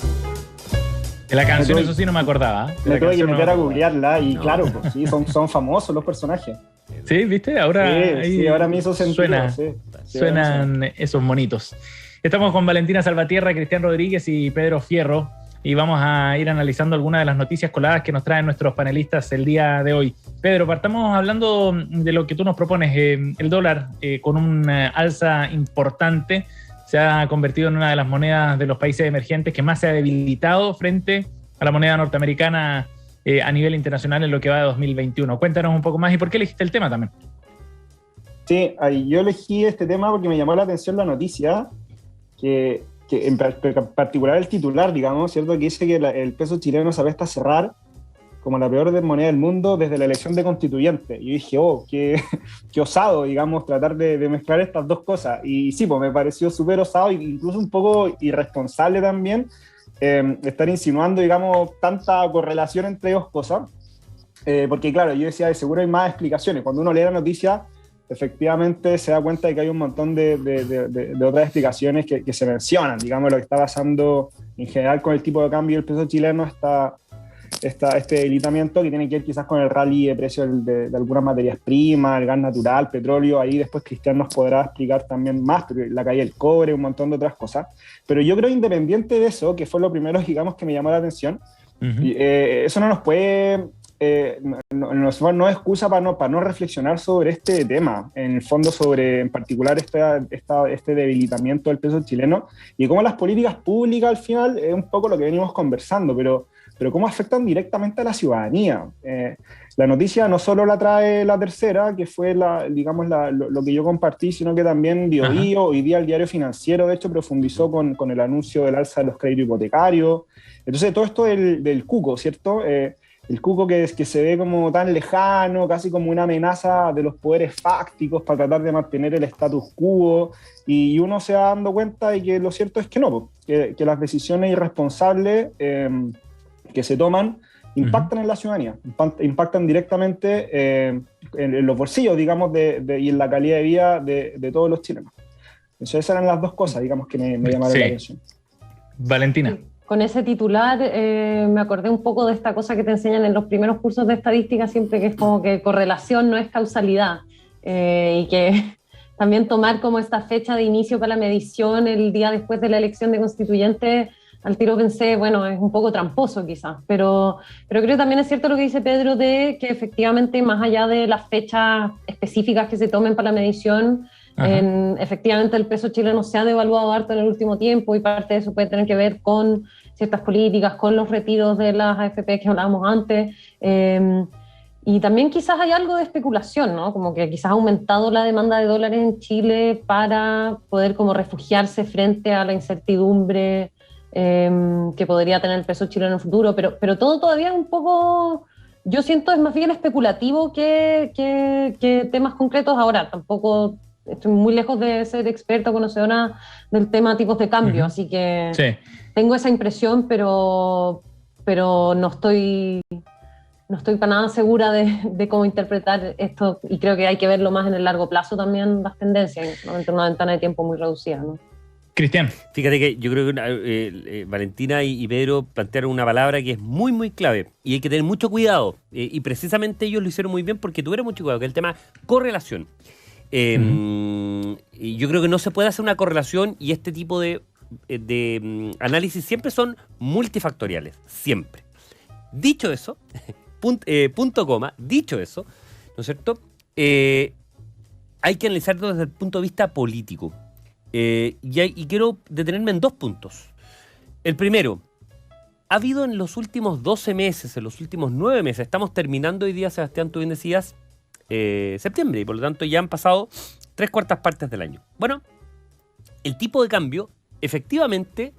De la canción, eso sí no me acordaba. Me tuve que meter a googlearla y claro, pues, sí, son famosos los personajes. Sí, ¿viste? Ahora, sí, ahora me hizo sentido. Suenan esos monitos. Estamos con Valentina Salvatierra, Cristian Rodríguez y Pedro Fierro y vamos a ir analizando algunas de las noticias coladas que nos traen nuestros panelistas el día de hoy. Pedro, partamos hablando de lo que tú nos propones. El dólar con una alza importante se ha convertido en una de las monedas de los países emergentes que más se ha debilitado frente a la moneda norteamericana a nivel internacional en lo que va de 2021. Cuéntanos un poco más y por qué elegiste el tema también. Sí, yo elegí este tema porque me llamó la atención la noticia, que en particular el titular, digamos, ¿cierto? Que dice que el peso chileno se apresta a cerrar como la peor moneda del mundo desde la elección de constituyente. Y yo dije, qué osado, digamos, tratar de mezclar estas dos cosas. Y sí, pues me pareció súper osado e incluso un poco irresponsable también estar insinuando, digamos, tanta correlación entre dos cosas. Porque claro, yo decía, de seguro hay más explicaciones. Cuando uno lee la noticia, efectivamente se da cuenta de que hay un montón de otras explicaciones que se mencionan. Digamos, lo que está pasando en general con el tipo de cambio del peso chileno este debilitamiento que tiene que ver quizás con el rally de precios de algunas materias primas, el gas natural, petróleo. Ahí después Cristian nos podrá explicar también más, pero la caída del cobre, un montón de otras cosas. Pero yo creo, independiente de eso, que fue lo primero, digamos, que me llamó la atención, eso no nos puede... no es excusa para no reflexionar sobre este tema, en el fondo sobre, en particular, este debilitamiento del peso chileno y cómo las políticas públicas al final es un poco lo que venimos conversando, pero cómo afectan directamente a la ciudadanía. La noticia no solo la trae La Tercera, que fue lo que yo compartí, sino que también Biobío, hoy día el Diario Financiero, de hecho, profundizó con el anuncio del alza de los créditos hipotecarios. Entonces, todo esto del cuco, ¿cierto? El cuco que se ve como tan lejano, casi como una amenaza de los poderes fácticos para tratar de mantener el status quo, y uno se va dando cuenta de que lo cierto es que no, que las decisiones irresponsables que se toman impactan en la ciudadanía, impactan directamente en los bolsillos, digamos, y en la calidad de vida de todos los chilenos. Entonces esas eran las dos cosas, digamos, que me llamaron la atención. Valentina. Con ese titular me acordé un poco de esta cosa que te enseñan en los primeros cursos de estadística siempre, que es como que correlación no es causalidad, y que también tomar como esta fecha de inicio para la medición el día después de la elección de constituyente, al tiro pensé, bueno, es un poco tramposo quizás, pero creo que también es cierto lo que dice Pedro de que efectivamente más allá de las fechas específicas que se tomen para la medición, efectivamente el peso chileno se ha devaluado harto en el último tiempo y parte de eso puede tener que ver con ciertas políticas, con los retiros de las AFP que hablábamos antes, y también quizás hay algo de especulación, ¿no? Como que quizás ha aumentado la demanda de dólares en Chile para poder como refugiarse frente a la incertidumbre que podría tener el peso chileno en el futuro, pero todo todavía es un poco, yo siento, es más bien especulativo que temas concretos. Ahora, tampoco estoy muy lejos de ser experta, conocedora del tema tipos de cambio, así que tengo esa impresión, pero no estoy para nada segura de cómo interpretar esto, y creo que hay que verlo más en el largo plazo también, las tendencias, en una ventana de tiempo muy reducida, ¿no? Cristian. Fíjate que yo creo que Valentina y Pedro plantearon una palabra que es muy, muy clave y hay que tener mucho cuidado. Y precisamente ellos lo hicieron muy bien porque tuvieron mucho cuidado, que es el tema correlación. Y yo creo que no se puede hacer una correlación, y este tipo de análisis siempre son multifactoriales, siempre. Dicho eso, punto coma, dicho eso, ¿no es cierto? Hay que analizarlo desde el punto de vista político. Y quiero detenerme en dos puntos. El primero, ha habido en los últimos 12 meses, en los últimos 9 meses, estamos terminando hoy día, Sebastián, tú bien decías, septiembre, y por lo tanto ya han pasado 3/4 partes del año. Bueno, el tipo de cambio, efectivamente,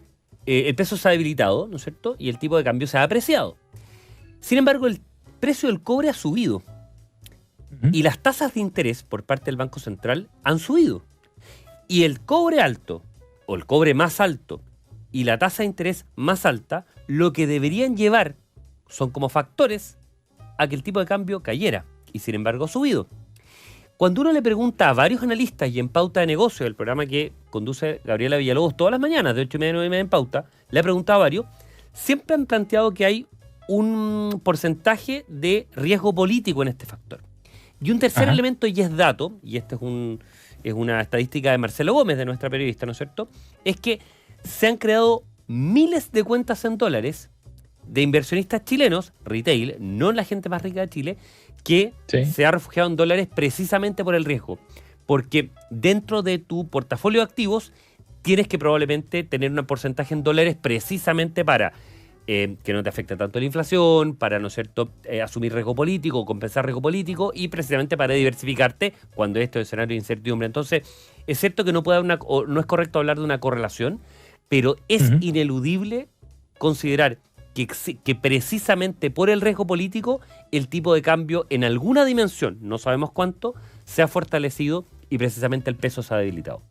el peso se ha debilitado, ¿no es cierto? Y el tipo de cambio se ha apreciado. Sin embargo, el precio del cobre ha subido. Y las tasas de interés por parte del Banco Central han subido. Y el cobre alto, o el cobre más alto, y la tasa de interés más alta, lo que deberían llevar son como factores a que el tipo de cambio cayera, y sin embargo ha subido. Cuando uno le pregunta a varios analistas, y en Pauta de Negocio, el programa que conduce Gabriela Villalobos todas las mañanas, de 8:30 a 9:30 en Pauta, le ha preguntado a varios, siempre han planteado que hay un porcentaje de riesgo político en este factor. Y un tercer elemento, y es dato, y este es una estadística de Marcelo Gómez, de nuestra periodista, ¿no es cierto?, es que se han creado miles de cuentas en dólares de inversionistas chilenos, retail, no la gente más rica de Chile, que se ha refugiado en dólares precisamente por el riesgo. Porque dentro de tu portafolio de activos tienes que probablemente tener un porcentaje en dólares precisamente para que no te afecte tanto la inflación, para, ¿no es cierto?, asumir riesgo político, compensar riesgo político y precisamente para diversificarte cuando esto es escenario de incertidumbre. Entonces, es cierto que no es correcto hablar de una correlación, pero es ineludible considerar que precisamente por el riesgo político el tipo de cambio en alguna dimensión, no sabemos cuánto, se ha fortalecido y precisamente el peso se ha debilitado.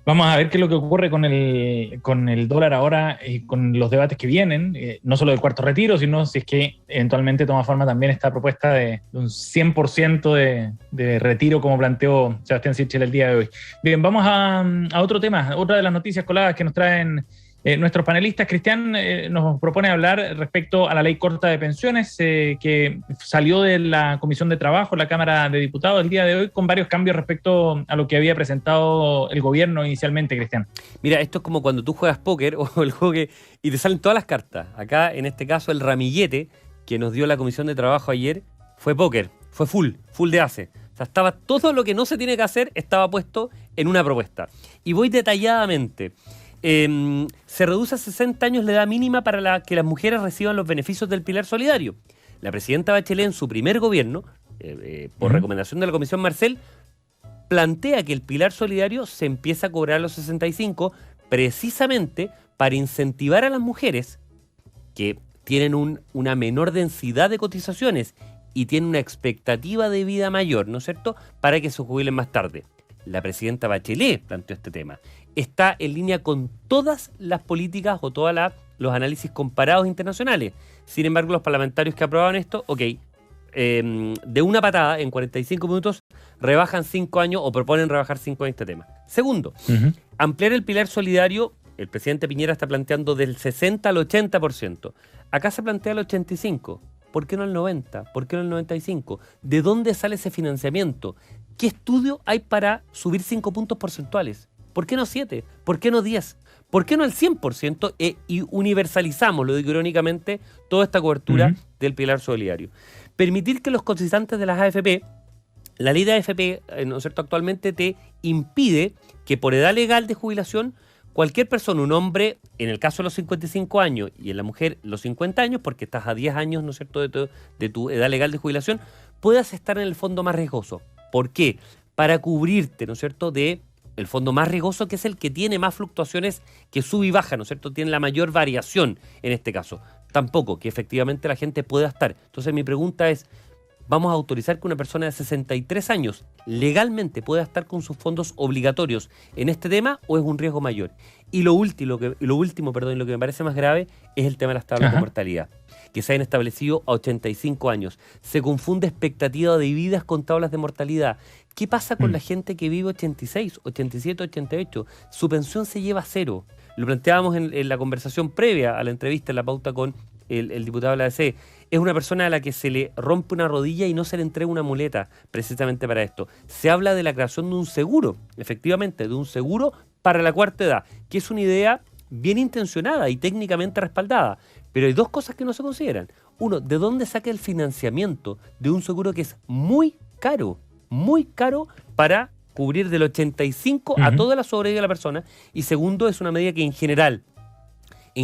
Vamos a ver qué es lo que ocurre con el dólar ahora, con los debates que vienen, no solo del cuarto retiro, sino si es que eventualmente toma forma también esta propuesta de un 100% de retiro, como planteó Sebastián Sichel el día de hoy. Bien, vamos a otro tema, otra de las noticias coladas que nos traen nuestros panelistas. Cristian nos propone hablar respecto a la ley corta de pensiones que salió de la Comisión de Trabajo, la Cámara de Diputados, el día de hoy, con varios cambios respecto a lo que había presentado el gobierno inicialmente, Cristian. Mira, esto es como cuando tú juegas póker o el juego y te salen todas las cartas. Acá, en este caso, el ramillete que nos dio la Comisión de Trabajo ayer fue póker, fue full de ace. O sea, estaba todo lo que no se tiene que hacer, estaba puesto en una propuesta. Y voy detalladamente. Se reduce a 60 años la edad mínima para que las mujeres reciban los beneficios del Pilar Solidario. La presidenta Bachelet, en su primer gobierno, por recomendación de la Comisión Marcel, plantea que el Pilar Solidario se empieza a cobrar a los 65 precisamente para incentivar a las mujeres que tienen una menor densidad de cotizaciones y tienen una expectativa de vida mayor, ¿no es cierto?, para que se jubilen más tarde. La presidenta Bachelet planteó este tema. Está en línea con todas las políticas o todos los análisis comparados internacionales. Sin embargo, los parlamentarios que aprobaban esto, de una patada, en 45 minutos, rebajan 5 años o proponen rebajar 5 años este tema. Segundo, ampliar el pilar solidario. El presidente Piñera está planteando del 60 al 80%. Acá se plantea el 85%. ¿Por qué no el 90%? ¿Por qué no el 95%? ¿De dónde sale ese financiamiento? ¿Qué estudio hay para subir 5 puntos porcentuales? ¿Por qué no 7? ¿Por qué no 10? ¿Por qué no el 100%? Y universalizamos, lo digo irónicamente, toda esta cobertura del pilar solidario. Permitir que los cotizantes de las AFP, la ley de AFP, ¿no es cierto?, actualmente te impide que por edad legal de jubilación, cualquier persona, un hombre, en el caso de los 55 años y en la mujer los 50 años, porque estás a 10 años, ¿no es cierto?, de tu edad legal de jubilación, puedas estar en el fondo más riesgoso. ¿Por qué? Para cubrirte, ¿no es cierto?, de el fondo más riesgoso, que es el que tiene más fluctuaciones, que sube y baja, ¿no es cierto?, tiene la mayor variación en este caso. Tampoco que efectivamente la gente pueda estar. Entonces mi pregunta es, ¿vamos a autorizar que una persona de 63 años legalmente pueda estar con sus fondos obligatorios en este tema o es un riesgo mayor? Y lo último, lo que me parece más grave es el tema de las tablas de mortalidad, que se han establecido a 85 años. Se confunde expectativa de vidas con tablas de mortalidad. ¿Qué pasa con la gente que vive 86, 87, 88? Su pensión se lleva a cero. Lo planteábamos en la conversación previa a la entrevista, en la pauta con el diputado de la ADC. Es una persona a la que se le rompe una rodilla y no se le entrega una muleta precisamente para esto. Se habla de la creación de un seguro, efectivamente, de un seguro para la cuarta edad, que es una idea bien intencionada y técnicamente respaldada. Pero hay dos cosas que no se consideran. Uno, ¿de dónde saca el financiamiento de un seguro que es muy caro para cubrir del 85 a toda la sobrevida de la persona? Y segundo, es una medida que en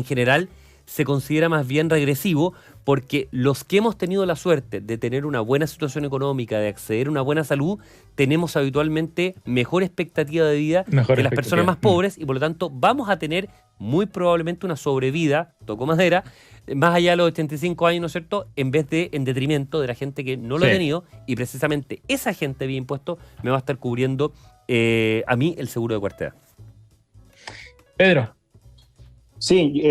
general se considera más bien regresivo, porque los que hemos tenido la suerte de tener una buena situación económica, de acceder a una buena salud, tenemos habitualmente mejor expectativa de vida que las personas más pobres, y por lo tanto vamos a tener muy probablemente una sobrevida, toco madera, más allá de los 85 años, ¿no es cierto?, en detrimento de la gente que no lo ha tenido, y precisamente esa gente bien impuesto me va a estar cubriendo a mí el seguro de cuarta edad. Pedro. Sí,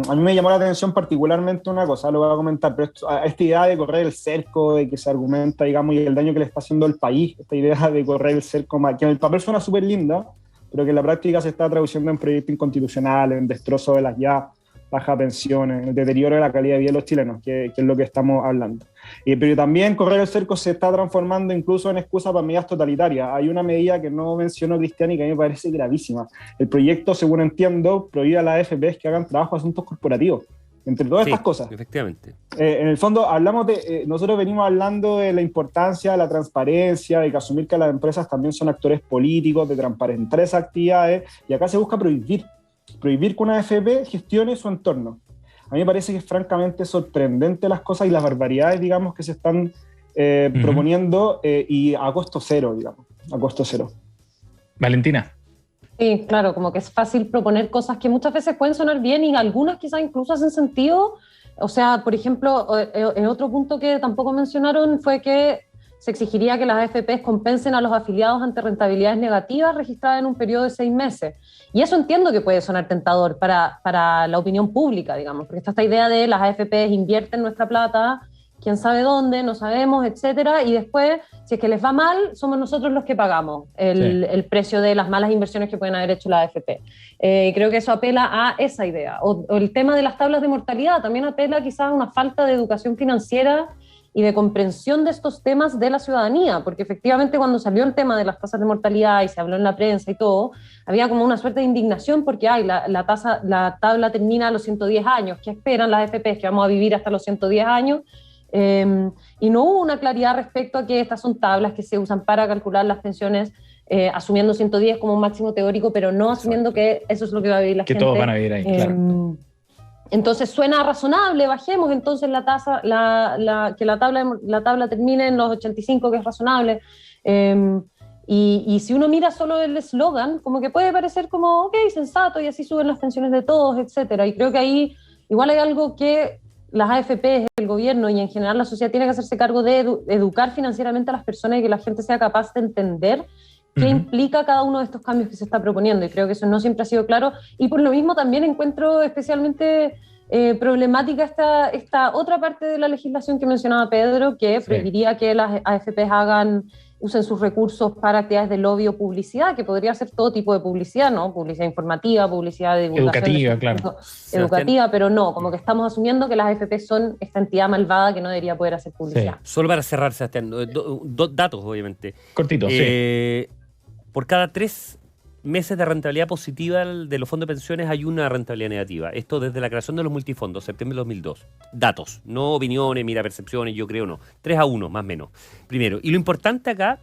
a mí me llamó la atención particularmente una cosa, lo voy a comentar, pero esta idea de correr el cerco, de que se argumenta, digamos, y el daño que le está haciendo al país, esta idea de correr el cerco, que en el papel suena súper linda, pero que en la práctica se está traduciendo en proyecto inconstitucional, en destrozo de las ya bajas pensiones, en el deterioro de la calidad de vida de los chilenos, que es lo que estamos hablando. Pero también correr el cerco se está transformando incluso en excusa para medidas totalitarias. Hay una medida que no mencionó Cristian y que a mí me parece gravísima. El proyecto, según entiendo, prohíbe a las AFPs que hagan trabajo de asuntos corporativos. entre todas estas cosas. Efectivamente. En el fondo, nosotros venimos hablando de la importancia de la transparencia, de que asumir que las empresas también son actores políticos, de transparentar esas actividades, y acá se busca prohibir que una AFP gestione su entorno. A mí me parece que es francamente sorprendente las cosas y las barbaridades, digamos, que se están proponiendo, y a costo cero, digamos, a costo cero. Valentina. Sí, claro, como que es fácil proponer cosas que muchas veces pueden sonar bien y algunas quizás incluso hacen sentido. O sea, por ejemplo, el otro punto que tampoco mencionaron fue que se exigiría que las AFPs compensen a los afiliados ante rentabilidades negativas registradas en un periodo de 6 meses. Y eso entiendo que puede sonar tentador para la opinión pública, digamos, porque está esta idea de las AFPs invierten nuestra plata, quién sabe dónde, no sabemos, etcétera, y después, si es que les va mal, somos nosotros los que pagamos el precio de las malas inversiones que pueden haber hecho la AFP. Creo que eso apela a esa idea. O el tema de las tablas de mortalidad también apela quizás a una falta de educación financiera y de comprensión de estos temas de la ciudadanía, porque efectivamente cuando salió el tema de las tasas de mortalidad y se habló en la prensa y todo, había como una suerte de indignación porque la tabla termina a los 110 años. ¿Qué esperan las AFPs? Que vamos a vivir hasta los 110 años. Y no hubo una claridad respecto a que estas son tablas que se usan para calcular las pensiones, asumiendo 110 como un máximo teórico, pero no asumiendo que eso es lo que va a vivir la gente. Que todos van a vivir ahí, claro. Entonces suena razonable, bajemos entonces la tasa, que la tabla termine en los 85, que es razonable. Y si uno mira solo el eslogan, como que puede parecer como, ok, sensato, y así suben las pensiones de todos, etcétera. Y creo que ahí igual hay algo que las AFPs, el gobierno y en general la sociedad tiene que hacerse cargo de educar financieramente a las personas y que la gente sea capaz de entender qué implica cada uno de estos cambios que se está proponiendo, y creo que eso no siempre ha sido claro, y por lo mismo también encuentro especialmente problemática esta otra parte de la legislación que mencionaba Pedro, que prohibiría que las AFPs usen sus recursos para actividades de lobby o publicidad, que podría ser todo tipo de publicidad, ¿no? Publicidad informativa, publicidad de divulgación. Educativa, claro. Educativa, pero no, como que estamos asumiendo que las AFP son esta entidad malvada que no debería poder hacer publicidad. Sí. Solo para cerrar, Sebastián, datos, obviamente. Cortito, sí. Por cada 3 meses de rentabilidad positiva de los fondos de pensiones hay una rentabilidad negativa. Esto desde la creación de los multifondos, septiembre de 2002. Datos, no opiniones, mira, percepciones, yo creo no. 3-1, más o menos. Primero. Y lo importante acá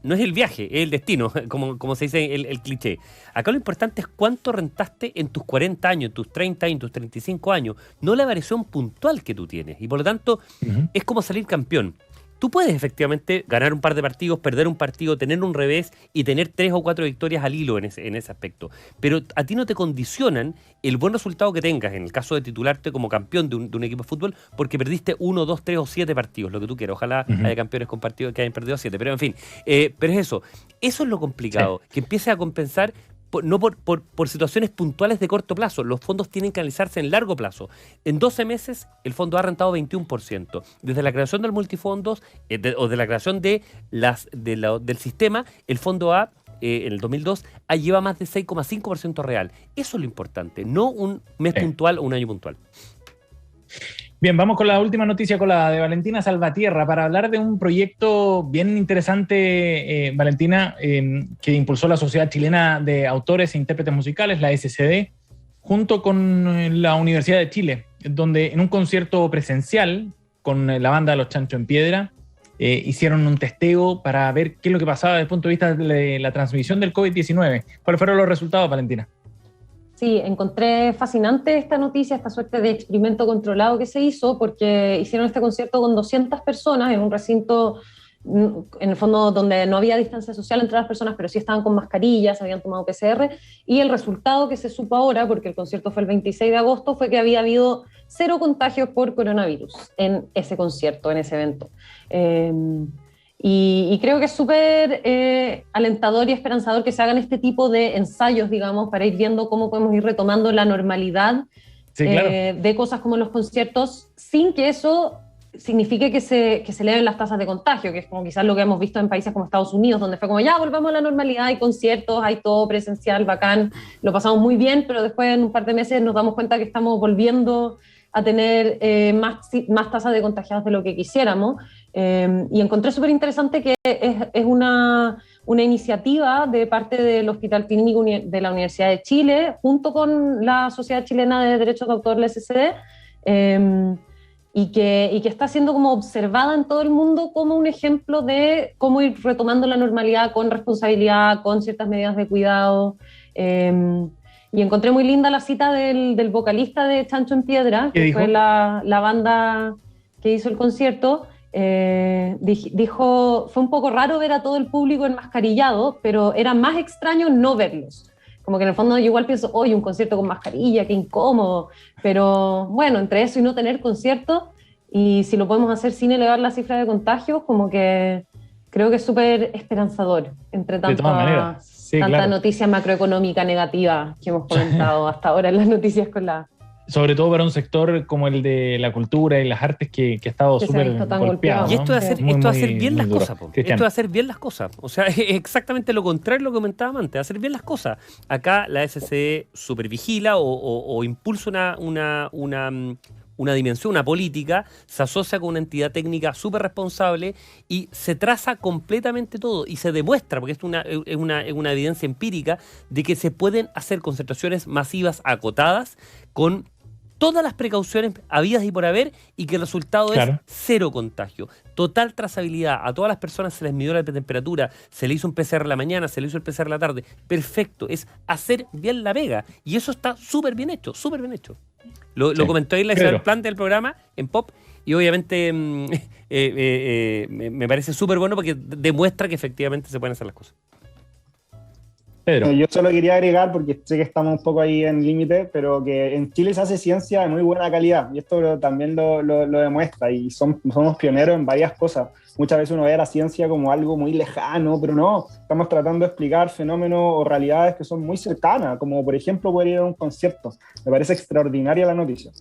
no es el viaje, es el destino, como se dice el cliché. Acá lo importante es cuánto rentaste en tus 40 años, en tus 30 años, en tus 35 años, no la variación puntual que tú tienes. Y por lo tanto, es como salir campeón. Tú puedes efectivamente ganar un par de partidos, perder un partido, tener un revés y tener 3 o 4 victorias al hilo en ese aspecto. Pero a ti no te condicionan el buen resultado que tengas, en el caso de titularte como campeón de un equipo de fútbol, porque perdiste 1, 2, 3 o 7 partidos, lo que tú quieras. Ojalá haya campeones con partidos que hayan perdido 7, pero en fin. Pero es eso es lo complicado, que empieces a compensar no por situaciones puntuales de corto plazo. Los fondos tienen que analizarse en largo plazo. En 12 meses, el fondo ha rentado 21%. Desde la creación del multifondos, o de la creación del sistema, el fondo en el 2002, lleva más de 6,5% real. Eso es lo importante, no un mes puntual o un año puntual. Bien, vamos con la última noticia, con la de Valentina Salvatierra, para hablar de un proyecto bien interesante, Valentina, que impulsó la Sociedad Chilena de Autores e Intérpretes Musicales, la SCD, junto con la Universidad de Chile, donde en un concierto presencial con la banda Los Chanchos en Piedra, hicieron un testeo para ver qué es lo que pasaba desde el punto de vista de la transmisión del COVID-19. ¿Cuáles fueron los resultados, Valentina? Sí, encontré fascinante esta noticia, esta suerte de experimento controlado que se hizo, porque hicieron este concierto con 200 personas en un recinto, en el fondo, donde no había distancia social entre las personas, pero sí estaban con mascarillas, habían tomado PCR, y el resultado que se supo ahora, porque el concierto fue el 26 de agosto, fue que había habido 0 contagios por coronavirus en ese concierto, en ese evento. Y creo que es súper alentador y esperanzador que se hagan este tipo de ensayos, digamos, para ir viendo cómo podemos ir retomando la normalidad de cosas como los conciertos, sin que eso signifique que se eleven las tasas de contagio, que es como quizás lo que hemos visto en países como Estados Unidos, donde fue como ya volvamos a la normalidad, hay conciertos, hay todo presencial, bacán, lo pasamos muy bien, pero después en un par de meses nos damos cuenta que estamos volviendo a tener más tasas de contagiados de lo que quisiéramos. Y encontré súper interesante que es una una iniciativa de parte del Hospital Clínico de la Universidad de Chile, junto con la Sociedad Chilena de Derechos de Autor, la SCD, y que está siendo como observada en todo el mundo como un ejemplo de cómo ir retomando la normalidad con responsabilidad, con ciertas medidas de cuidado. Y encontré muy linda la cita del vocalista de Chancho en Piedra, que fue la banda que hizo el concierto. Dijo, fue un poco raro ver a todo el público enmascarillado, pero era más extraño no verlos. Como que en el fondo yo igual pienso, oye, un concierto con mascarilla, qué incómodo. Pero bueno, entre eso y no tener concierto, y si lo podemos hacer sin elevar la cifra de contagios, como que creo que es súper esperanzador entre tanta noticia macroeconómica negativa que hemos comentado hasta ahora en las noticias con la... Sobre todo para un sector como el de la cultura y las artes que ha estado súper golpeado, ¿no? Y esto de hacer bien las cosas, po. Esto de hacer bien las cosas. O sea, es exactamente lo contrario de lo que comentaba antes, hacer bien las cosas. Acá la SCD supervigila o impulsa una dimensión, una política, se asocia con una entidad técnica súper responsable y se traza completamente todo y se demuestra, porque esto es una evidencia empírica, de que se pueden hacer concentraciones masivas acotadas con todas las precauciones habidas y por haber, y que el resultado es cero contagio, total trazabilidad. A todas las personas se les midió la temperatura, se le hizo un PCR en la mañana, se le hizo el PCR en la tarde. Perfecto, es hacer bien la pega. Y eso está súper bien hecho, súper bien hecho. Lo comentó ahí el plan del programa en Pop, y obviamente me parece súper bueno porque demuestra que efectivamente se pueden hacer las cosas. Pedro. Yo solo quería agregar, porque sé que estamos un poco ahí en límite, pero que en Chile se hace ciencia de muy buena calidad, y esto también lo demuestra, y somos pioneros en varias cosas. Muchas veces uno ve a la ciencia como algo muy lejano, pero no, estamos tratando de explicar fenómenos o realidades que son muy cercanas, como por ejemplo poder ir a un concierto. Me parece extraordinaria la noticia.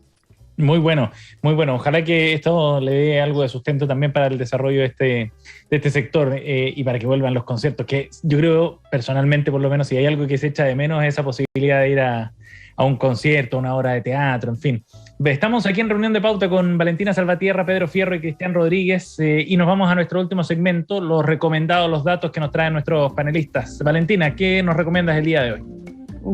Muy bueno, muy bueno. Ojalá que esto le dé algo de sustento también para el desarrollo de este sector, y para que vuelvan los conciertos, que yo creo personalmente, por lo menos, si hay algo que se echa de menos, es esa posibilidad de ir a un concierto, a una obra de teatro, en fin. Estamos aquí en Reunión de Pauta con Valentina Salvatierra, Pedro Fierro y Cristian Rodríguez, y nos vamos a nuestro último segmento, los recomendados, los datos que nos traen nuestros panelistas. Valentina, ¿qué nos recomiendas el día de hoy?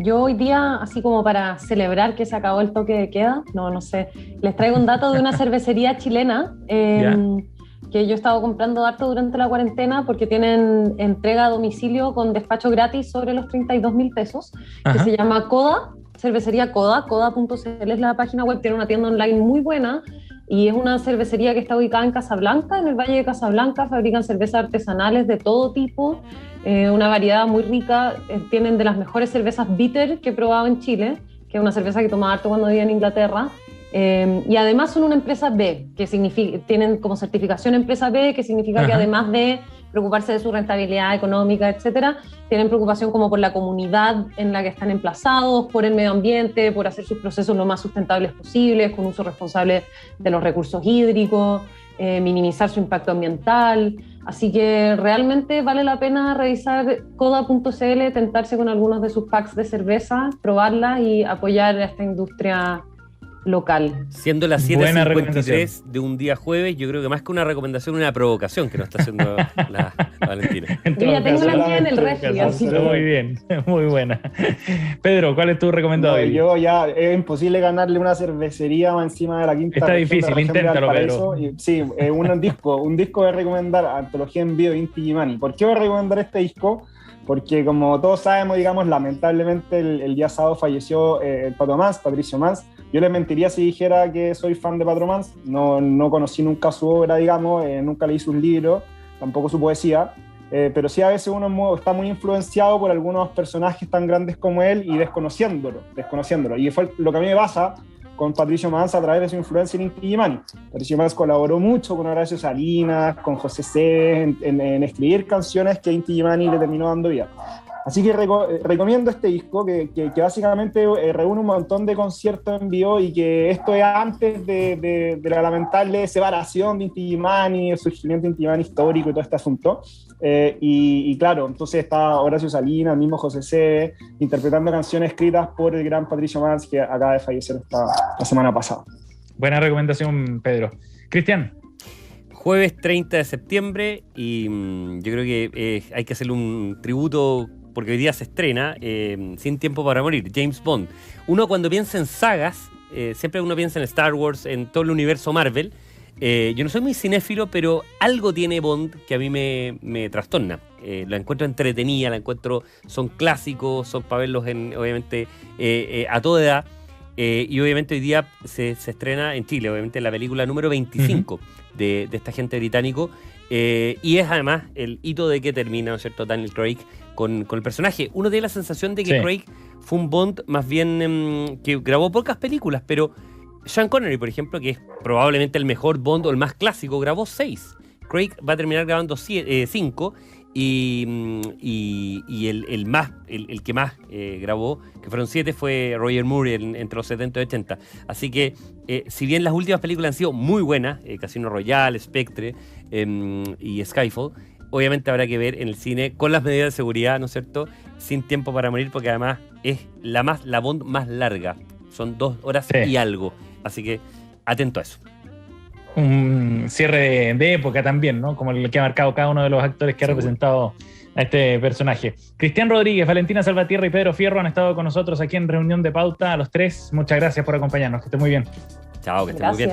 Yo hoy día, así como para celebrar que se acabó el toque de queda, no sé, les traigo un dato de una cervecería chilena que yo he estado comprando harto durante la cuarentena, porque tienen entrega a domicilio con despacho gratis sobre los 32.000 pesos, que se llama Coda, cervecería Coda, coda.cl es la página web, tiene una tienda online muy buena, y es una cervecería que está ubicada en Casablanca, en el Valle de Casablanca. Fabrican cervezas artesanales de todo tipo, una variedad muy rica. Tienen de las mejores cervezas bitter que he probado en Chile, que es una cerveza que tomaba harto cuando vivía en Inglaterra. Y además son una empresa B, que significa, tienen como certificación empresa B, que significa que además de preocuparse de su rentabilidad económica, etcétera, tienen preocupación como por la comunidad en la que están emplazados, por el medio ambiente, por hacer sus procesos lo más sustentables posibles, con uso responsable de los recursos hídricos, minimizar su impacto ambiental. Así que realmente vale la pena revisar coda.cl, tentarse con algunos de sus packs de cerveza, probarla y apoyar a esta industria local. Siendo las 7:53 de un día jueves, yo creo que más que una recomendación, una provocación que nos está haciendo la Valentina. Mira, tengo una guía en el refri, así que... Muy bien, muy buena. Pedro, ¿cuál es tu recomendado hoy? Yo ya, es imposible ganarle una cervecería más encima de la quinta. Está difícil, inténtalo, Pedro. Sí, un disco de recomendar, Antología en Vivo de Inti Illimani. ¿Por qué voy a recomendar este disco? Porque como todos sabemos, digamos, lamentablemente el día sábado falleció el Pato Mans, Patricio Mans. Yo les mentiría si dijera que soy fan de Pato Mans. No conocí nunca su obra, digamos, nunca leí sus libros, tampoco su poesía, pero sí a veces uno está muy influenciado por algunos personajes tan grandes como él y desconociéndolo. Y fue lo que a mí me pasa con Patricio Mans a través de su influencia en Inti Illimani. Patricio Mans colaboró mucho con Horacio Salinas, con José C. en escribir canciones que Inti Illimani le terminó dando vida. Así que recomiendo este disco que básicamente reúne un montón de conciertos en vivo, y que esto es antes de la lamentable separación de Inti Illimani, el surgimiento de Inti Illimani histórico y todo este asunto. Y claro, entonces está Horacio Salinas, el mismo José C., interpretando canciones escritas por el gran Patricio Mans, que acaba de fallecer la semana pasada. Buena recomendación, Pedro. Cristian. jueves 30 de septiembre y yo creo que hay que hacerle un tributo porque hoy día se estrena Sin Tiempo para Morir, James Bond. Uno cuando piensa en sagas, siempre uno piensa en Star Wars, en todo el universo Marvel. Yo no soy muy cinéfilo, pero algo tiene Bond que a mí me trastorna. La encuentro entretenida, son clásicos, son para verlos obviamente a toda edad. Y obviamente hoy día se estrena en Chile, obviamente la película número 25 de esta gente británico. Y es además el hito de que termina, ¿no es cierto?, Daniel Craig con el personaje. Uno tiene la sensación de que Craig fue un Bond más bien que grabó pocas películas, pero Sean Connery, por ejemplo, que es probablemente el mejor Bond o el más clásico, grabó 6. Craig va a terminar grabando 5 y el que más grabó, que fueron 7, fue Roger Moore entre los 70 y 80. Así que, si bien las últimas películas han sido muy buenas, Casino Royale, Spectre y Skyfall, obviamente habrá que ver en el cine con las medidas de seguridad, ¿no es cierto?, Sin Tiempo para Morir, porque además es la Bond más larga. Son 2 horas y algo. Así que atento a eso. Un cierre de época también, ¿no? Como el que ha marcado cada uno de los actores que ha representado a este personaje. Cristian Rodríguez, Valentina Salvatierra y Pedro Fierro han estado con nosotros aquí en Reunión de Pauta, a los 3. Muchas gracias por acompañarnos. Que esté muy bien. Chao, que esté muy bien.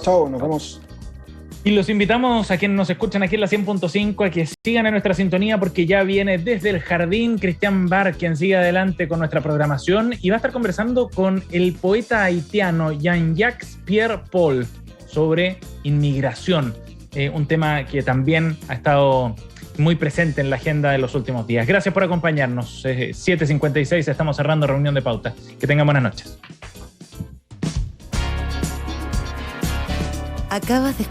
Chao, nos vemos. Y los invitamos a quienes nos escuchan aquí en la 100.5 a que sigan en nuestra sintonía porque ya viene desde el jardín Cristian Bar, quien sigue adelante con nuestra programación y va a estar conversando con el poeta haitiano Jean-Jacques Pierre Paul sobre inmigración, un tema que también ha estado muy presente en la agenda de los últimos días. Gracias por acompañarnos. 7:56, estamos cerrando Reunión de Pauta. Que tengan buenas noches. Acabas de